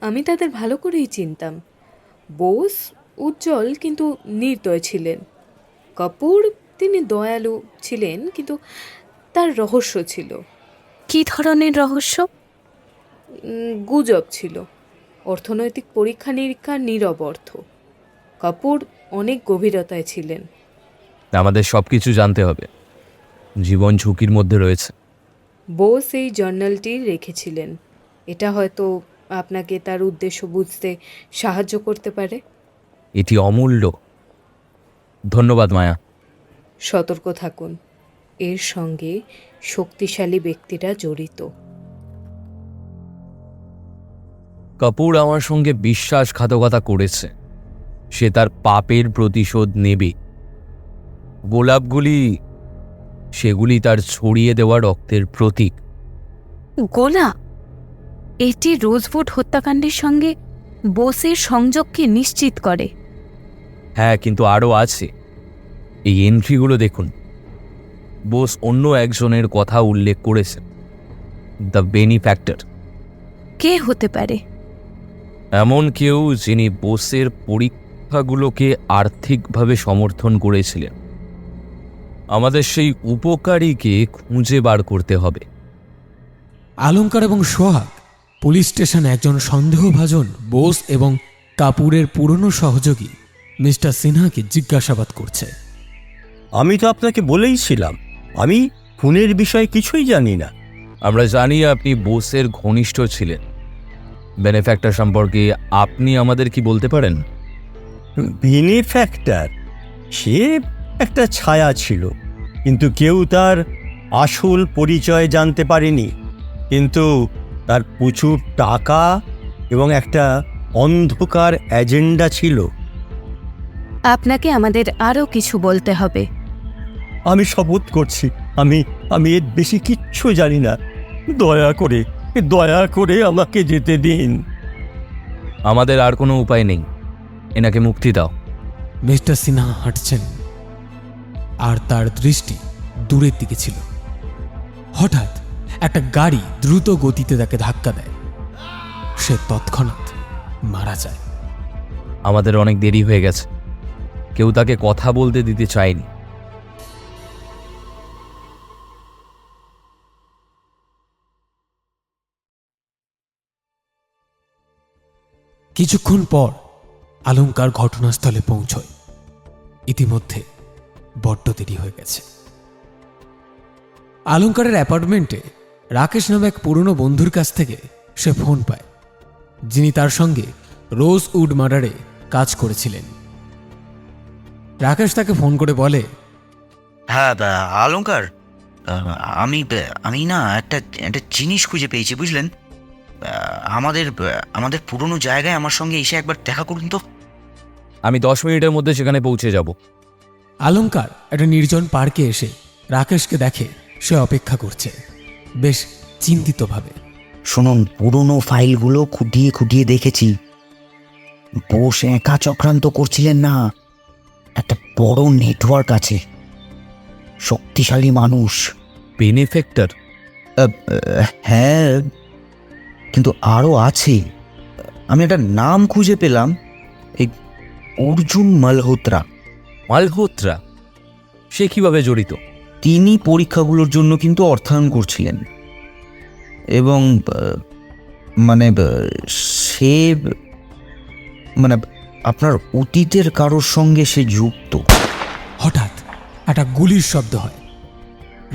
আমি তাদের ভালো করেই চিনতাম। বোস উজ্জ্বল কিন্তু নির্দয় ছিলেন। কাপুর, তিনি দয়ালু ছিলেন, কিন্তু তার রহস্য ছিল। কি ধরনের রহস্য? গুজব ছিল, অর্থনৈতিক পরীক্ষা নিরীক্ষার নীরব অর্থ। কাপুর অনেক গভীরতায় ছিলেন। আমাদের সবকিছু জানতে হবে, জীবন ঝুঁকির মধ্যে রয়েছে। বোস এই জার্নালটি রেখেছিলেন। এটা হয়তো আপনাকে তার উদ্দেশ্য বুঝতে সাহায্য করতে পারে। এটি অমূল্য। ধন্যবাদ মায়া। সতর্ক থাকুন, এর সঙ্গে শক্তিশালী ব্যক্তিরা জড়িত। কাপুর আমার সঙ্গে বিশ্বাসঘাতকতা করেছে। সে তার পাপের প্রতিশোধ নেবে। গোলাপগুলি, সেগুলি তার ছড়িয়ে দেওয়া রক্তের প্রতীক। গোলাপ? এটি রোজউড হত্যাকাণ্ডের সঙ্গে বোসের সংযোগকে নিশ্চিত করে। হ্যাঁ, কিন্তু আরও আছে। এই এন্ট্রিগুলো দেখুন। বোস অন্য একজনের কথা উল্লেখ করেছে, দ্য বেনিফ্যাক্টর। কে হতে পারে? এমন কেউ যিনি বোসের পরীক্ষাগুলোকে আর্থিকভাবে সমর্থন করেছিলেন। আমাদের সেই উপকারীকে খুঁজে বার করতে হবে। অলঙ্কার এবং সোহাগ পুলিশ স্টেশনে একজন সন্দেহভাজন বোস এবং কাপুরের পুরনো সহযোগী মিস্টার সিনহাকে জিজ্ঞাসাবাদ করছে। আমি তো আপনাকে বলেইছিলাম আমি খুনের বিষয়ে কিছুই জানি না। আমরা জানি আপনি বোসের ঘনিষ্ঠ ছিলেন। বেনেফ্যাক্টর সম্পর্কে আপনি আমাদের কি বলতে পারেন? বেনিফ্যাক্টর সে একটা ছায়া ছিল, কিন্তু কেউ তার আসল পরিচয় জানতে পারেনি। কিন্তু তার প্রচুর টাকা এবং একটা অন্ধকার এজেন্ডা ছিল। আপনাকে আমাদের আরও কিছু বলতে হবে। আমি শপথ করছি আমি এর বেশি কিচ্ছু জানি না। দয়া করে আমাকে যেতে দিন। আমাদের আর কোনো উপায় নেই, এনাকে মুক্তি দাও। মিস্টার সিনহা হাঁটছেন, আর তার দৃষ্টি দূরের দিকে ছিল। হঠাৎ একটা গাড়ি দ্রুত গতিতে তাকে ধাক্কা দেয়। সে তৎক্ষণাৎ মারা যায়। আমাদের অনেক দেরি হয়ে গেছে, কেউ তাকে কথা বলতে দিতে চায়নি। কিছুক্ষণ পর অলঙ্কার ঘটনাস্থলে পৌঁছয়। ইতিমধ্যে বড্ড দেরি হয়ে গেছে। অলঙ্কারের অ্যাপার্টমেন্টে রাকেশ নামে এক পুরনো বন্ধুর কাছ থেকে সে ফোন পায়, যিনি তার সঙ্গে রোজউড মার্ডারে কাজ করেছিলেন। রাকেশ তাকে ফোন করে বলে, হ্যাঁ অলঙ্কার, আমি না একটা জিনিস খুঁজে পেয়েছি, বুঝলেন? আমাদের পুরনো জায়গায় আমার সঙ্গে এসে একবার দেখা করুন তো। আমি 10 মিনিটের মধ্যে সেখানে পৌঁছে যাব। অলঙ্কার একটা নির্জন পার্কে এসে রাকেশকে দেখে সে অপেক্ষা করছে, বেশ চিন্তিতভাবে। শুনুন, পুরনো ফাইলগুলো খুঁটিয়ে খুঁটিয়ে দেখেছি। বোস একা চক্রান্ত করছিলেন না, একটা বড় নেটওয়ার্ক আছে, শক্তিশালী মানুষ। বেনিফ্যাক্টর? হ্যাঁ, কিন্তু আরও আছে। আমি একটা নাম খুঁজে পেলাম, এই অর্জুন মালহোত্রা। মালহোত্রা? সে কিভাবে জড়িত? তিনি পরীক্ষাগুলোর জন্য কিন্তু অর্থায়ন করছিলেন, এবং সে আপনার অতীতের কারোর সঙ্গে সে যুক্ত। হঠাৎ একটা গুলির শব্দ হয়।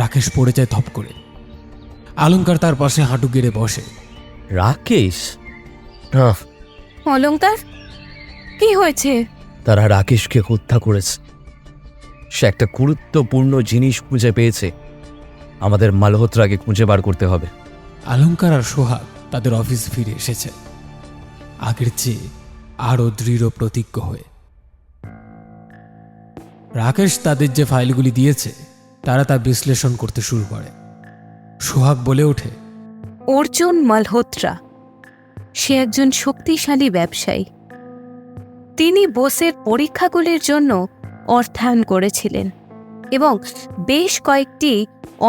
রাকেশ পড়ে যায় ধপ করে। অলঙ্কার তার পাশে হাঁটু গেড়ে বসে। রাকেশ? অলঙ্কার, কি হয়েছে? তারা রাকেশকে হত্যা করেছে। সে একটা গুরুত্বপূর্ণ জিনিস খুঁজে পেয়েছে। আমাদের মালহোত্রাকে খুঁজে বার করতে হবে। অলঙ্কার আর সোহাগ তাদের অফিস ফিরে এসেছে, আগের চেয়ে আরও দৃঢ় প্রতিজ্ঞ হয়ে। রাকেশ তাদের যে ফাইলগুলি দিয়েছে তারা তা বিশ্লেষণ করতে শুরু করে। সোহাগ বলে ওঠে, অর্জুন মালহোত্রা সে একজন শক্তিশালী ব্যবসায়ী। তিনি বোসের পরীক্ষাগুলির জন্য অর্থায়ন করেছিলেন এবং বেশ কয়েকটি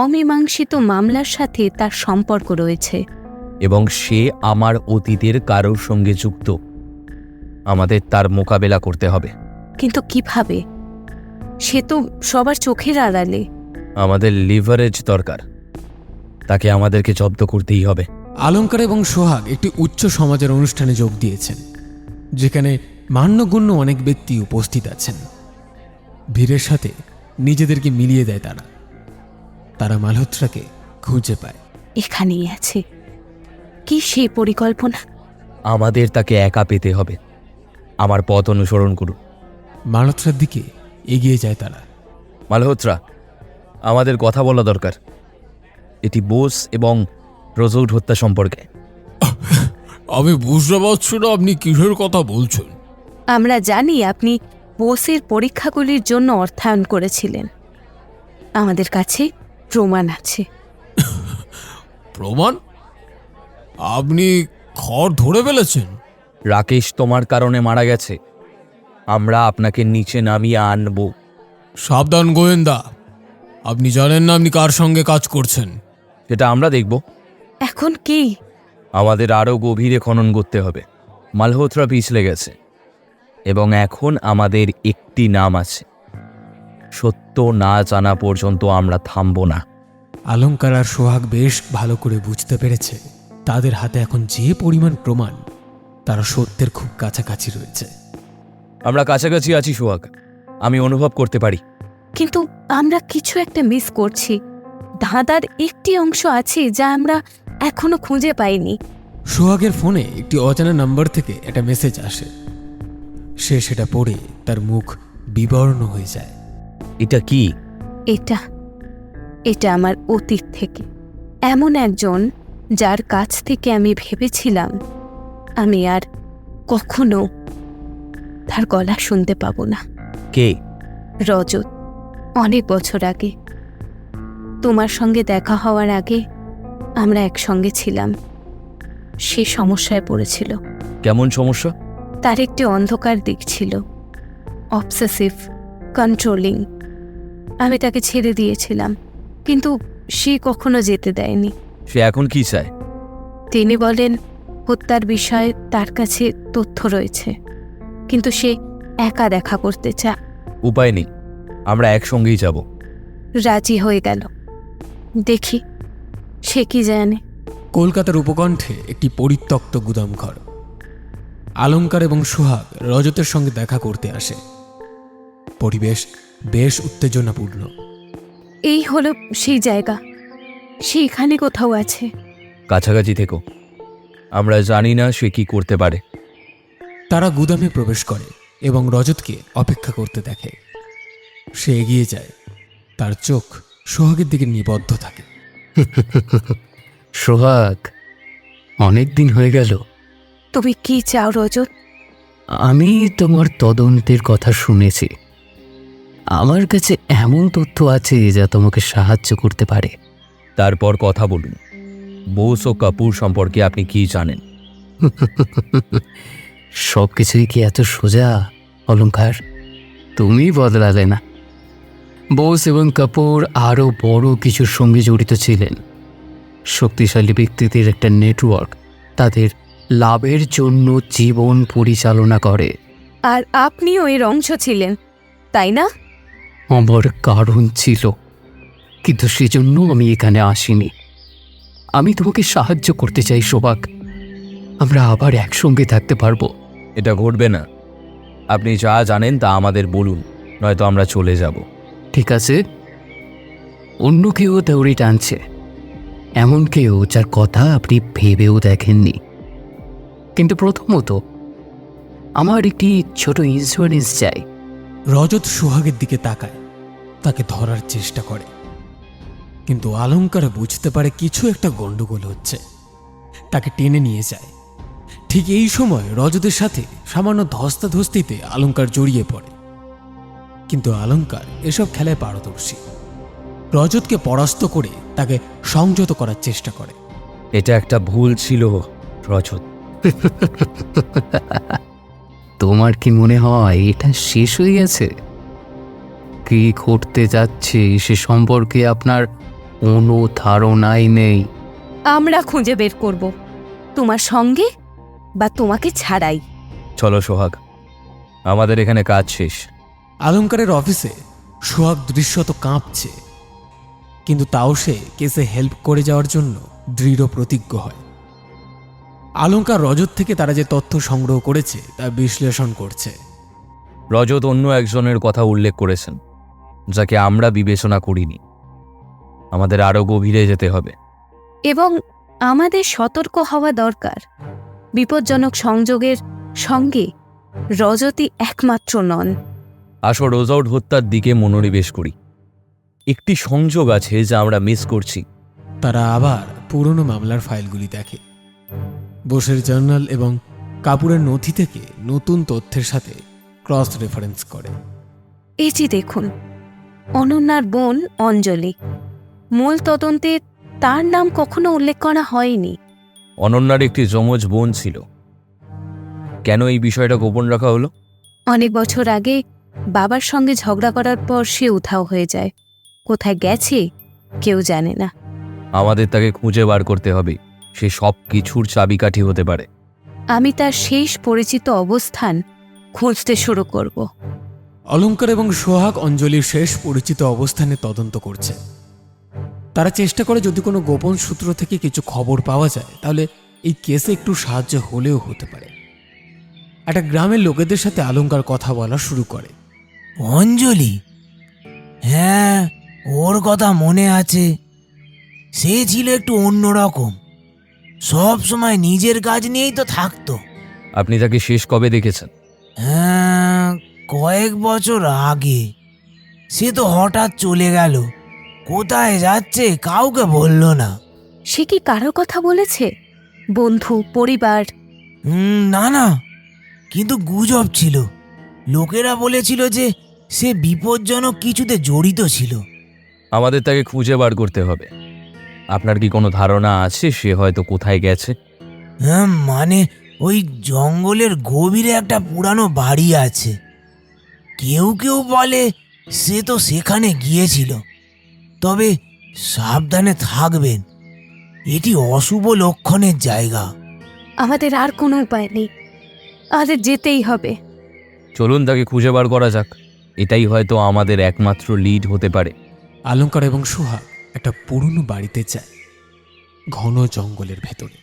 অমীমাংসিত মামলার সাথে তার সম্পর্ক রয়েছে। এবং সে আমার অতীতের কারোর সঙ্গে যুক্ত। আমাদের তার মোকাবেলা করতে হবে। কিন্তু কিভাবে? সে তো সবার চোখের আড়ালে। আমাদের লিভারেজ দরকার, তাকে আমাদেরকে জব্দ করতেই হবে। অলঙ্কার এবং সোহাগ একটি উচ্চ সমাজের অনুষ্ঠানে যোগ দিয়েছেন, যেখানে মান্যগণ্য অনেক ব্যক্তি উপস্থিত আছেন। ভিড়ের সাথে নিজেদেরকে মিলিয়ে দেয় তারা। তারা মালহোত্রাকে খুঁজে পায়। এখানেই আছে। কি সেই পরিকল্পনা? আমাদের তাকে একা পেতে হবে। আমার পথ অনুসরণ করুন। মালহোত্রার দিকে এগিয়ে যায় তারা। মালহোত্রা, আমাদের কথা বলা দরকার। এটি বোস এবং রোজউড হত্যা সম্পর্কে। আমি বুঝতে পারছি না আপনি কিসের কথা বলছেন। আমরা জানি আপনি বোসের পরীক্ষাগুলির জন্য অর্থায়ন করেছিলেন। আমাদের কাছে প্রমাণ আছে। প্রমাণ? আপনি খড় ধরে ফেলেছেন? রাকেশ তোমার কারণে মারা গেছে। আমরা আপনাকে নিচে নামিয়ে আনব। সাবধান গোয়েন্দা, আপনি জানেন না আপনি কার সঙ্গে কাজ করছেন। সেটা আমরা দেখব। এখন কি? আমাদের আরও গভীরে খনন করতে হবে। মালহোত্রা পিছলে গেছে এবং এখন আমাদের একটি নাম আছে, সত্য না জানা পর্যন্ত আমরা থামব না। অলঙ্কার আর সোহাগ বেশ ভালো করে বুঝতে পেরেছে তাদের হাতে এখন যে পরিমাণ প্রমাণ, তারা সত্যের খুব কাছাকাছি রয়েছে। আমরা কাছাকাছি আছি সোহাগ, আমি অনুভব করতে পারি। কিন্তু আমরা কিছু একটা মিস করছি। ধাঁধার একটি অংশ আছে যা আমরা এখনো খুঁজে পাইনি। সোহাগের ফোনে একটি অজানা নাম্বার থেকে একটা মেসেজ আসে। সে সেটা পড়ে তার মুখ বিবর্ণ হয়ে যায়। এটা কি? এটা আমার অতীত থেকে, এমন একজন যার কাছ থেকে আমি ভেবেছিলাম আমি আর কখনো তার গলা শুনতে পাবো না। কে? রজত। অনেক বছর আগে, তোমার সঙ্গে দেখা হওয়ার আগে আমরা একসঙ্গে ছিলাম। সে সমস্যায় পড়েছিল। কেমন সমস্যা? তার একটি অন্ধকার দিক ছিল, অবসেসিভ, কন্ট্রোলিং। আমি তাকে ছেড়ে দিয়েছিলাম, কিন্তু সে কখনো যেতে দেয়নি। সে এখন কি চায়? তিনি বলেন হত্যার বিষয়ে তার কাছে তথ্য রয়েছে, কিন্তু সে একা দেখা করতে চায়। উপায় নেই, আমরা একসঙ্গেই যাব। রাজি হয়ে গেল। দেখি সে কি জানে। কলকাতার উপকণ্ঠে একটি পরিত্যক্ত গুদামঘর। অলঙ্কার এবং সোহাগ রজতের সঙ্গে দেখা করতে আসে। পরিবেশ বেশ উত্তেজনাপূর্ণ। এই হলো সেই জায়গা, সে এখানে কোথাও আছে। কাছাকাছি থেকো, আমরা জানি না সে কি করতে পারে। তারা গুদামে প্রবেশ করে এবং রজতকে অপেক্ষা করতে দেখে। সে এগিয়ে যায়, তার চোখ সোহাগের দিকে নিবদ্ধ থাকে। সোহাগ, অনেক দিন হয়ে গেল। তুমি কি চাও রজত? আমি তোমার তদন্তের কথা শুনেছি। আমার কাছে এমন তথ্য আছে যা তোমাকে সাহায্য করতে পারে। তারপর কথা বলুন। বোস ও কাপুর সম্পর্কে আপনি কি জানেন? সব কিছুই কি এত সোজা অলঙ্কার? তুমি বদলালে না। বোস এবং কাপুর আরও বড় কিছুর সঙ্গে জড়িত ছিলেন। শক্তিশালী ব্যক্তিদের একটা নেটওয়ার্ক তাদের লাভের জন্য জীবন পরিচালনা করে। আর আপনিও এর অংশ ছিলেন, তাই না? আমার কারণ ছিল, কিন্তু সেজন্য আমি এখানে আসিনি। আমি তোমাকে সাহায্য করতে চাই সোহাগ। আমরা আবার একসঙ্গে থাকতে পারবো। এটা ঘটবে না। আপনি যা জানেন তা আমাদের বলুন, নয়তো আমরা চলে যাব। ঠিক আছে, অন্য কেউ দৌড়ি টানছে, এমন কেউ যার কথা আপনি ভেবেও দেখেননি। কিন্তু প্রথমত আমার একটি ছোট ইন্স্যুরেন্স চাই। রজত সোহাগের দিকে তাকায়, তাকে ধরার চেষ্টা করে, কিন্তু অলঙ্কার বুঝতে পারে কিছু একটা গন্ডগোল হচ্ছে। তাকে টেনে নিয়ে যায়। ঠিক এই সময় রজতের সাথে সামান্য ধস্তাধস্তিতে অলঙ্কার জড়িয়ে পড়ে, কিন্তু অলঙ্কার এসব খেলায় পারদর্শী। রজতকে পরাস্ত করে তাকে সংযত করার চেষ্টা করে। এটা একটা ভুল ছিল রজত। তোমার কি মনে হয় এটা শেষ হয়ে গেছে? কি ঘটতে যাচ্ছে সে সম্পর্কে আপনার কোনো ধারণাই নেই। আমরা খুঁজে বের করব, তোমার সঙ্গে বা তোমাকে ছাড়াই। চলো সোহাগ, আমাদের এখানে কাজ শেষ। অলঙ্কারের অফিসে সোহাগ দৃশ্যত কাঁপছে, কিন্তু তাও সে কেসে হেল্প করে যাওয়ার জন্য দৃঢ় প্রতিজ্ঞ হয়। অলঙ্কার রজত থেকে তারা যে তথ্য সংগ্রহ করেছে তা বিশ্লেষণ করছে। রজত অন্য একজনের কথা উল্লেখ করেছেন, যাকে আমরা বিবেচনা করিনি। আমাদের আরও গভীরে যেতে হবে এবং আমাদের সতর্ক হওয়া দরকার। বিপজ্জনক সংযোগের সঙ্গে রজতই একমাত্র নন। আসো রোজআউট হত্যার দিকে মনোনিবেশ করি। একটি সংযোগ আছে যা আমরা মিস করছি। তারা আবার পুরনো মামলার ফাইলগুলি দেখে। বোসের জার্নাল এবং কাপুরের নথি থেকে নতুন তথ্যের সাথে ক্রস রেফারেন্স করে। এই যে দেখুন, অনন্যার বোন অঞ্জলি। মূল তদন্তে তার নাম কখনো উল্লেখ করা হয়নি। অনন্যার একটি যমজ বোন ছিল। কেন এই বিষয়টা গোপন রাখা হলো? অনেক বছর আগে বাবার সঙ্গে ঝগড়া করার পর সে উধাও হয়ে যায়। কোথায় গেছে কেউ জানে না। আমাদের তাকে খুঁজে বার করতে হবে। সে সব কিছুর চাবিকাঠি হতে পারে। আমি তার শেষ পরিচিত অবস্থান খুঁজতে শুরু করব। অলঙ্কার এবং সোহাগ অঞ্জলির শেষ পরিচিত অবস্থানে তদন্ত করছে। তারা চেষ্টা করে যদি কোনো গোপন সূত্র থেকে কিছু খবর পাওয়া যায় তাহলে এই কেসে একটু সাহায্য হলেও হতে পারে। একটা গ্রামের লোকেদের সাথে অলঙ্কার কথা বলা শুরু করে। অঞ্জলি, হ্যাঁ ওর কথা মনে আছে। সে ছিল একটু অন্যরকম, সব সময় নিজের কাজ নিয়েই তো থাকতো। আপনি তাকে শেষ কবে দেখেছেন? হ্যাঁ, কয়েক বছর আগে। সে তো হঠাৎ চলে গেল, কোথায় যাচ্ছে কাউকে বলল না। সে কি কারো কথা বলেছে? বন্ধু, পরিবার? না না, কিন্তু গুজব ছিল। লোকেরা বলেছিল যে সে বিপজ্জনক কিছুতে জড়িত ছিল। আমাদের তাকে খুঁজে বার করতে হবে। আপনার কি কোনো ধারণা আছে সে হয়তো কোথায় গেছে? হ্যাঁ, মানে ওই জঙ্গলের গভীরে একটা পুরানো বাড়ি আছে। কেউ কেউ বলে সে তো সেখানে গিয়েছিল। তবে সাবধানে থাকবেন, এটি অশুভ লক্ষণের জায়গা। আমাদের আর কোনো উপায় নেই, আমাদের যেতেই হবে। চলুন তাকে খুঁজে বার করা যাক। এটাই হয়তো আমাদের একমাত্র লিড হতে পারে। অলঙ্কার এবং সোহাগ একটা পুরনো বাড়িতে যায়, ঘন জঙ্গলের ভেতরে।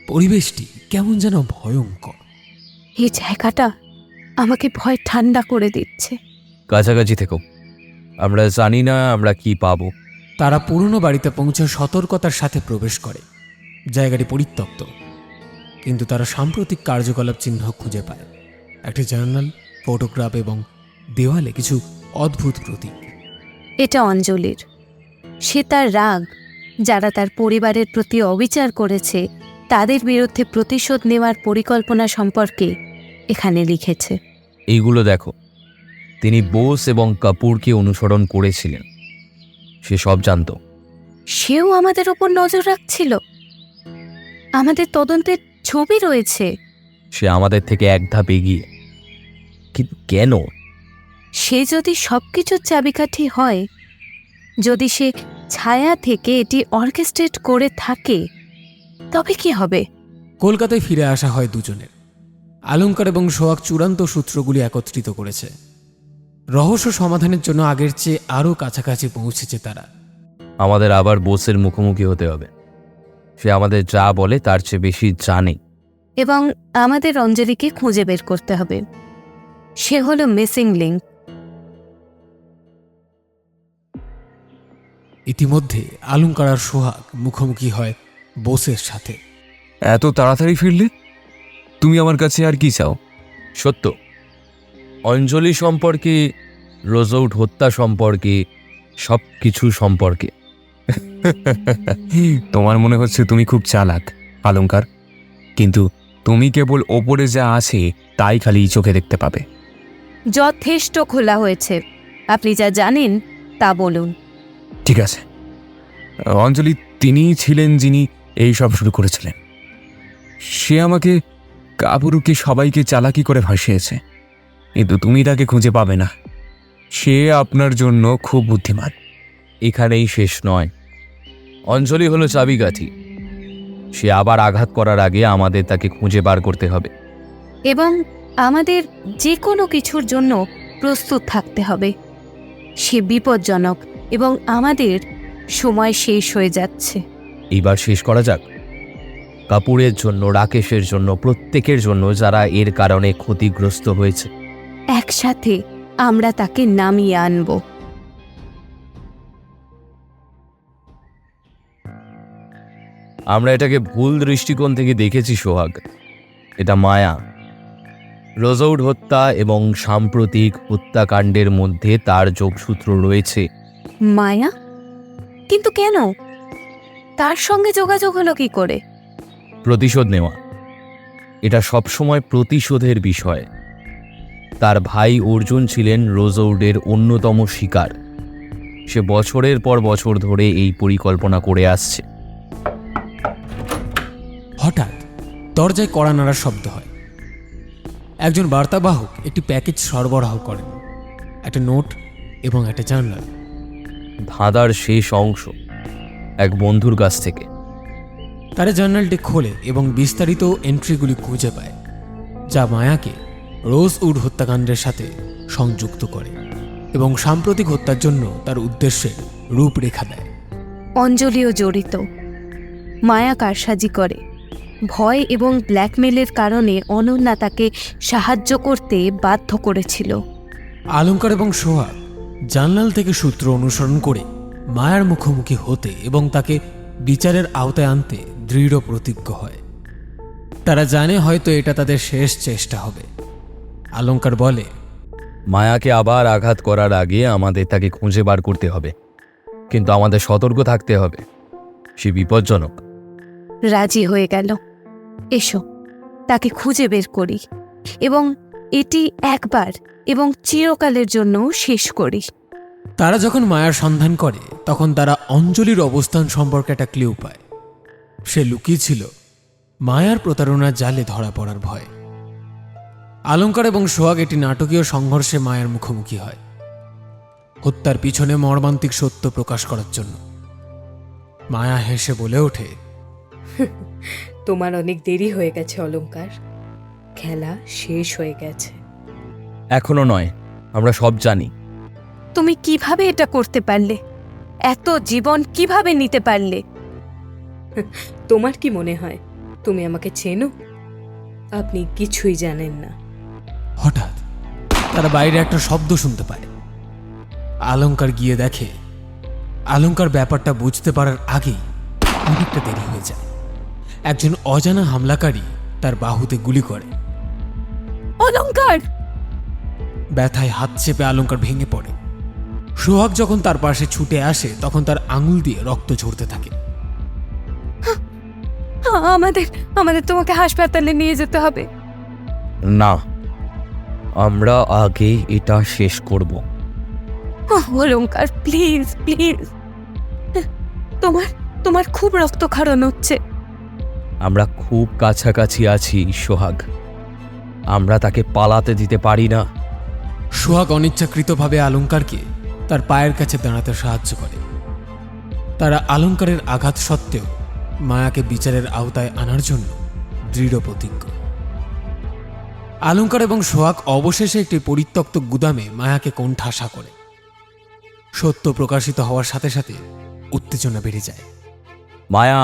পরিবেশটি কেমন যেন ভয়ঙ্কর। এই জায়গাটা আমাকে ভয় ঠান্ডা করে দিচ্ছে। কাছাকাছি থেকো, আমরা জানি না আমরা কি পাবো। তারা পুরনো বাড়িতে পৌঁছে সতর্কতার সাথে প্রবেশ করে। জায়গাটি পরিত্যক্ত, কিন্তু তারা সাম্প্রতিক কার্যকলাপ চিহ্ন খুঁজে পায়। একটি জার্নাল, ফটোগ্রাফ এবং দেওয়ালে কিছু অদ্ভুত প্রতীক। এটা অঞ্জলির। সে তার রাগ, যারা তার পরিবারের প্রতি অবিচার করেছে তাদের বিরুদ্ধে প্রতিশোধ নেওয়ার পরিকল্পনা সম্পর্কে এখানে লিখেছে। এইগুলো দেখো, তিনি বোস এবং কাপুরকে অনুসরণ করেছিলেন। সে সব জানত। সেও আমাদের ওপর নজর রাখছিল। আমাদের তদন্তের ছবি রয়েছে। সে আমাদের থেকে এক ধাপ এগিয়ে। কিন্তু কেন? সে যদি সবকিছুর চাবিকাঠি হয়, যদি সে ছায়া থেকে এটি অর্কেস্ট্রেট করে থাকে, তবে কি হবে? কলকাতায় ফিরে আসা হয় দুজনের। অলঙ্কার এবং সোহাগ চূড়ান্ত সূত্রগুলি একত্রিত করেছে। রহস্য সমাধানের জন্য আগের চেয়ে আরও কাছাকাছি পৌঁছেছে তারা। আমাদের আবার বোসের মুখোমুখি হতে হবে। সে আমাদের যা বলে তার চেয়ে বেশি জানে। এবং আমাদের অঞ্জলিকে খুঁজে বের করতে হবে। সে হলো মিসিং লিঙ্ক। ইতিমধ্যে অলঙ্কার আর সোহাগ মুখোমুখি হয় বোসের সাথে। এত তাড়াতাড়ি ফিরলে? তুমি আমার কাছে আর কি চাও? সত্য, অঞ্জলি সম্পর্কে, রোজউড হত্যা সম্পর্কে, সব কিছু সম্পর্কে। তোমার মনে হচ্ছে তুমি খুব চালাক, অলঙ্কার। কিন্তু তুমি কেবল ওপরে যা আছে তাই খালি চোখে দেখতে পাবে। যথেষ্ট খোলা হয়েছে, আপনি যা জানেন তা বলুন। ঠিক আছে, অঞ্জলি তিনিই ছিলেন যিনি এই সব শুরু করেছিলেন। সে আমাকে, কাপুরুকে সবাইকে চালাকি করে ভাসিয়েছে। কিন্তু তুমি তাকে খুঁজে পাবে না। সে আপনার জন্য খুব বুদ্ধিমান। এখানেই শেষ নয়। অঞ্জলি হলো চাবিকাঠি। সে আবার আঘাত করার আগে আমাদের তাকে খুঁজে বার করতে হবে। এবং আমাদের যে কোনো কিছুর জন্য প্রস্তুত থাকতে হবে। সে বিপজ্জনক এবং আমাদের সময় শেষ হয়ে যাচ্ছে। এইবার শেষ করা যাক। কাপুরের জন্য, রাকেশের জন্য, প্রত্যেকের জন্য যারা এর কারণে ক্ষতিগ্রস্ত হয়েছে। একসাথে আমরা তাকে নামিয়ে আনব। আমরা এটাকে ভুল দৃষ্টিকোণ থেকে দেখেছি সোহাগ। এটা মায়া। রোজউড হত্যা এবং সাম্প্রতিক হত্যাকাণ্ডের মধ্যে তার যোগসূত্র রয়েছে। মায়া? কিন্তু কেন? তার সঙ্গে যোগাযোগ হলো কি করে? প্রতিশোধ নেওয়া, এটা সবসময় প্রতিশোধের বিষয়। তার ভাই অর্জুন ছিলেন রোজউডের অন্যতম শিকার। সে বছরের পর বছর ধরে এই পরিকল্পনা করে আসছে। হঠাৎ দরজায় কড়া নাড়ার শব্দ হয়। একজন বার্তাবাহক একটি প্যাকেজ সরবরাহ করেন, একটা নোট এবং একটা জার্নাল। ধাঁধার শেষ অংশ, এক বন্ধুর কাছ থেকে। তারা জার্নালটি খোলে এবং বিস্তারিত এন্ট্রিগুলি খুঁজে পায়, যা মায়াকে রোজউড হত্যাকাণ্ডের সাথে সংযুক্ত করে এবং সাম্প্রতিক হত্যার জন্য তার উদ্দেশ্যে রূপরেখা দেয়। অঞ্জলিও জড়িত। মায়া কারসাজি করে। ভয় এবং ব্ল্যাকমেলের কারণে অনন্যা তাকে সাহায্য করতে বাধ্য করেছিল। অলঙ্কার এবং সোহাগ জানলাল থেকে সূত্র অনুসরণ করে মায়ার মুখোমুখি হতে এবং তাকে বিচারের আওতায় আনতে দৃঢ় প্রতিজ্ঞ হয়। তারা জানে হয়তো এটা তাদের শেষ চেষ্টা হবে। অলঙ্কার বলে, মায়াকে আবার আঘাত করার আগে আমাদের তাকে খুঁজে বার করতে হবে, কিন্তু আমাদের সতর্ক থাকতে হবে, সে বিপজ্জনক। রাজি হয়ে গেল। এসো তাকে খুঁজে বের করি এবং এটি একবার এবং চিরকালের জন্য শেষ করি। তারা যখন মায়ার সন্ধান করে তখন তারা অঞ্জলির অবস্থান সম্পর্কে একটা ক্লিউ পায়। সে লুকিয়েছিল মায়ার প্রতারণার জালে ধরা পড়ার ভয়। অলঙ্কার এবং সোহাগ একটি নাটকীয় সংঘর্ষে মায়ার মুখোমুখি হয়, হত্যার পিছনে মর্মান্তিক সত্য প্রকাশ করার জন্য। মায়া হেসে বলে ওঠে, তোমার অনেক দেরি হয়ে গেছে অলঙ্কার, খেলা শেষ হয়ে গেছে। এখনো নয়, আমরা সব জানি। তুমি কিভাবে এটা করতে পারলে? এত জীবন কিভাবে নিতে পারলে? তোমার কি মনে হয় তুমি আমাকে চেনো? আপনি কিছুই জানেন না। হঠাৎ তারা বাইরে একটা শব্দ শুনতে পায়। অলঙ্কার গিয়ে দেখে, অলঙ্কার ব্যাপারটা বুঝতে পারার আগেই অনেকটা দেরি হয়ে যায়। একজন অজানা হামলাকারী তার বাহুতে গুলি করে। অলঙ্কার! ব্যথায় হাত চেপে অলঙ্কার ভেঙে পড়ে। সোহাগ যখন তার পাশে ছুটে আসে তখন তার আঙুল দিয়ে রক্ত ঝরতে থাকে। আমাদের তোমাকে হাসপাতালে নিয়ে যেতে হবে। না, আমরা আগে এটা শেষ করব। অলঙ্কার প্লিজ প্লিজ, তোমার খুব রক্তক্ষরণ হচ্ছে। আমরা খুব কাছাকাছি আছি সোহাগ, আমরা তাকে পালাতে দিতে পারি না। সোহাগ অনিচ্ছাকৃতভাবে অলঙ্কারকে তার পায়ের কাছে দাঁড়াতে সাহায্য করে। তারা অলঙ্কারের আঘাত সত্ত্বেও মায়াকে বিচারের আওতায় আনার জন্য দৃঢ় প্রতিজ্ঞ। অলঙ্কার এবং সোহাগ অবশেষে একটি পরিত্যক্ত গুদামে মায়াকে কোণঠাসা করে। সত্য প্রকাশিত হওয়ার সাথে সাথে উত্তেজনা বেড়ে যায়। মায়া,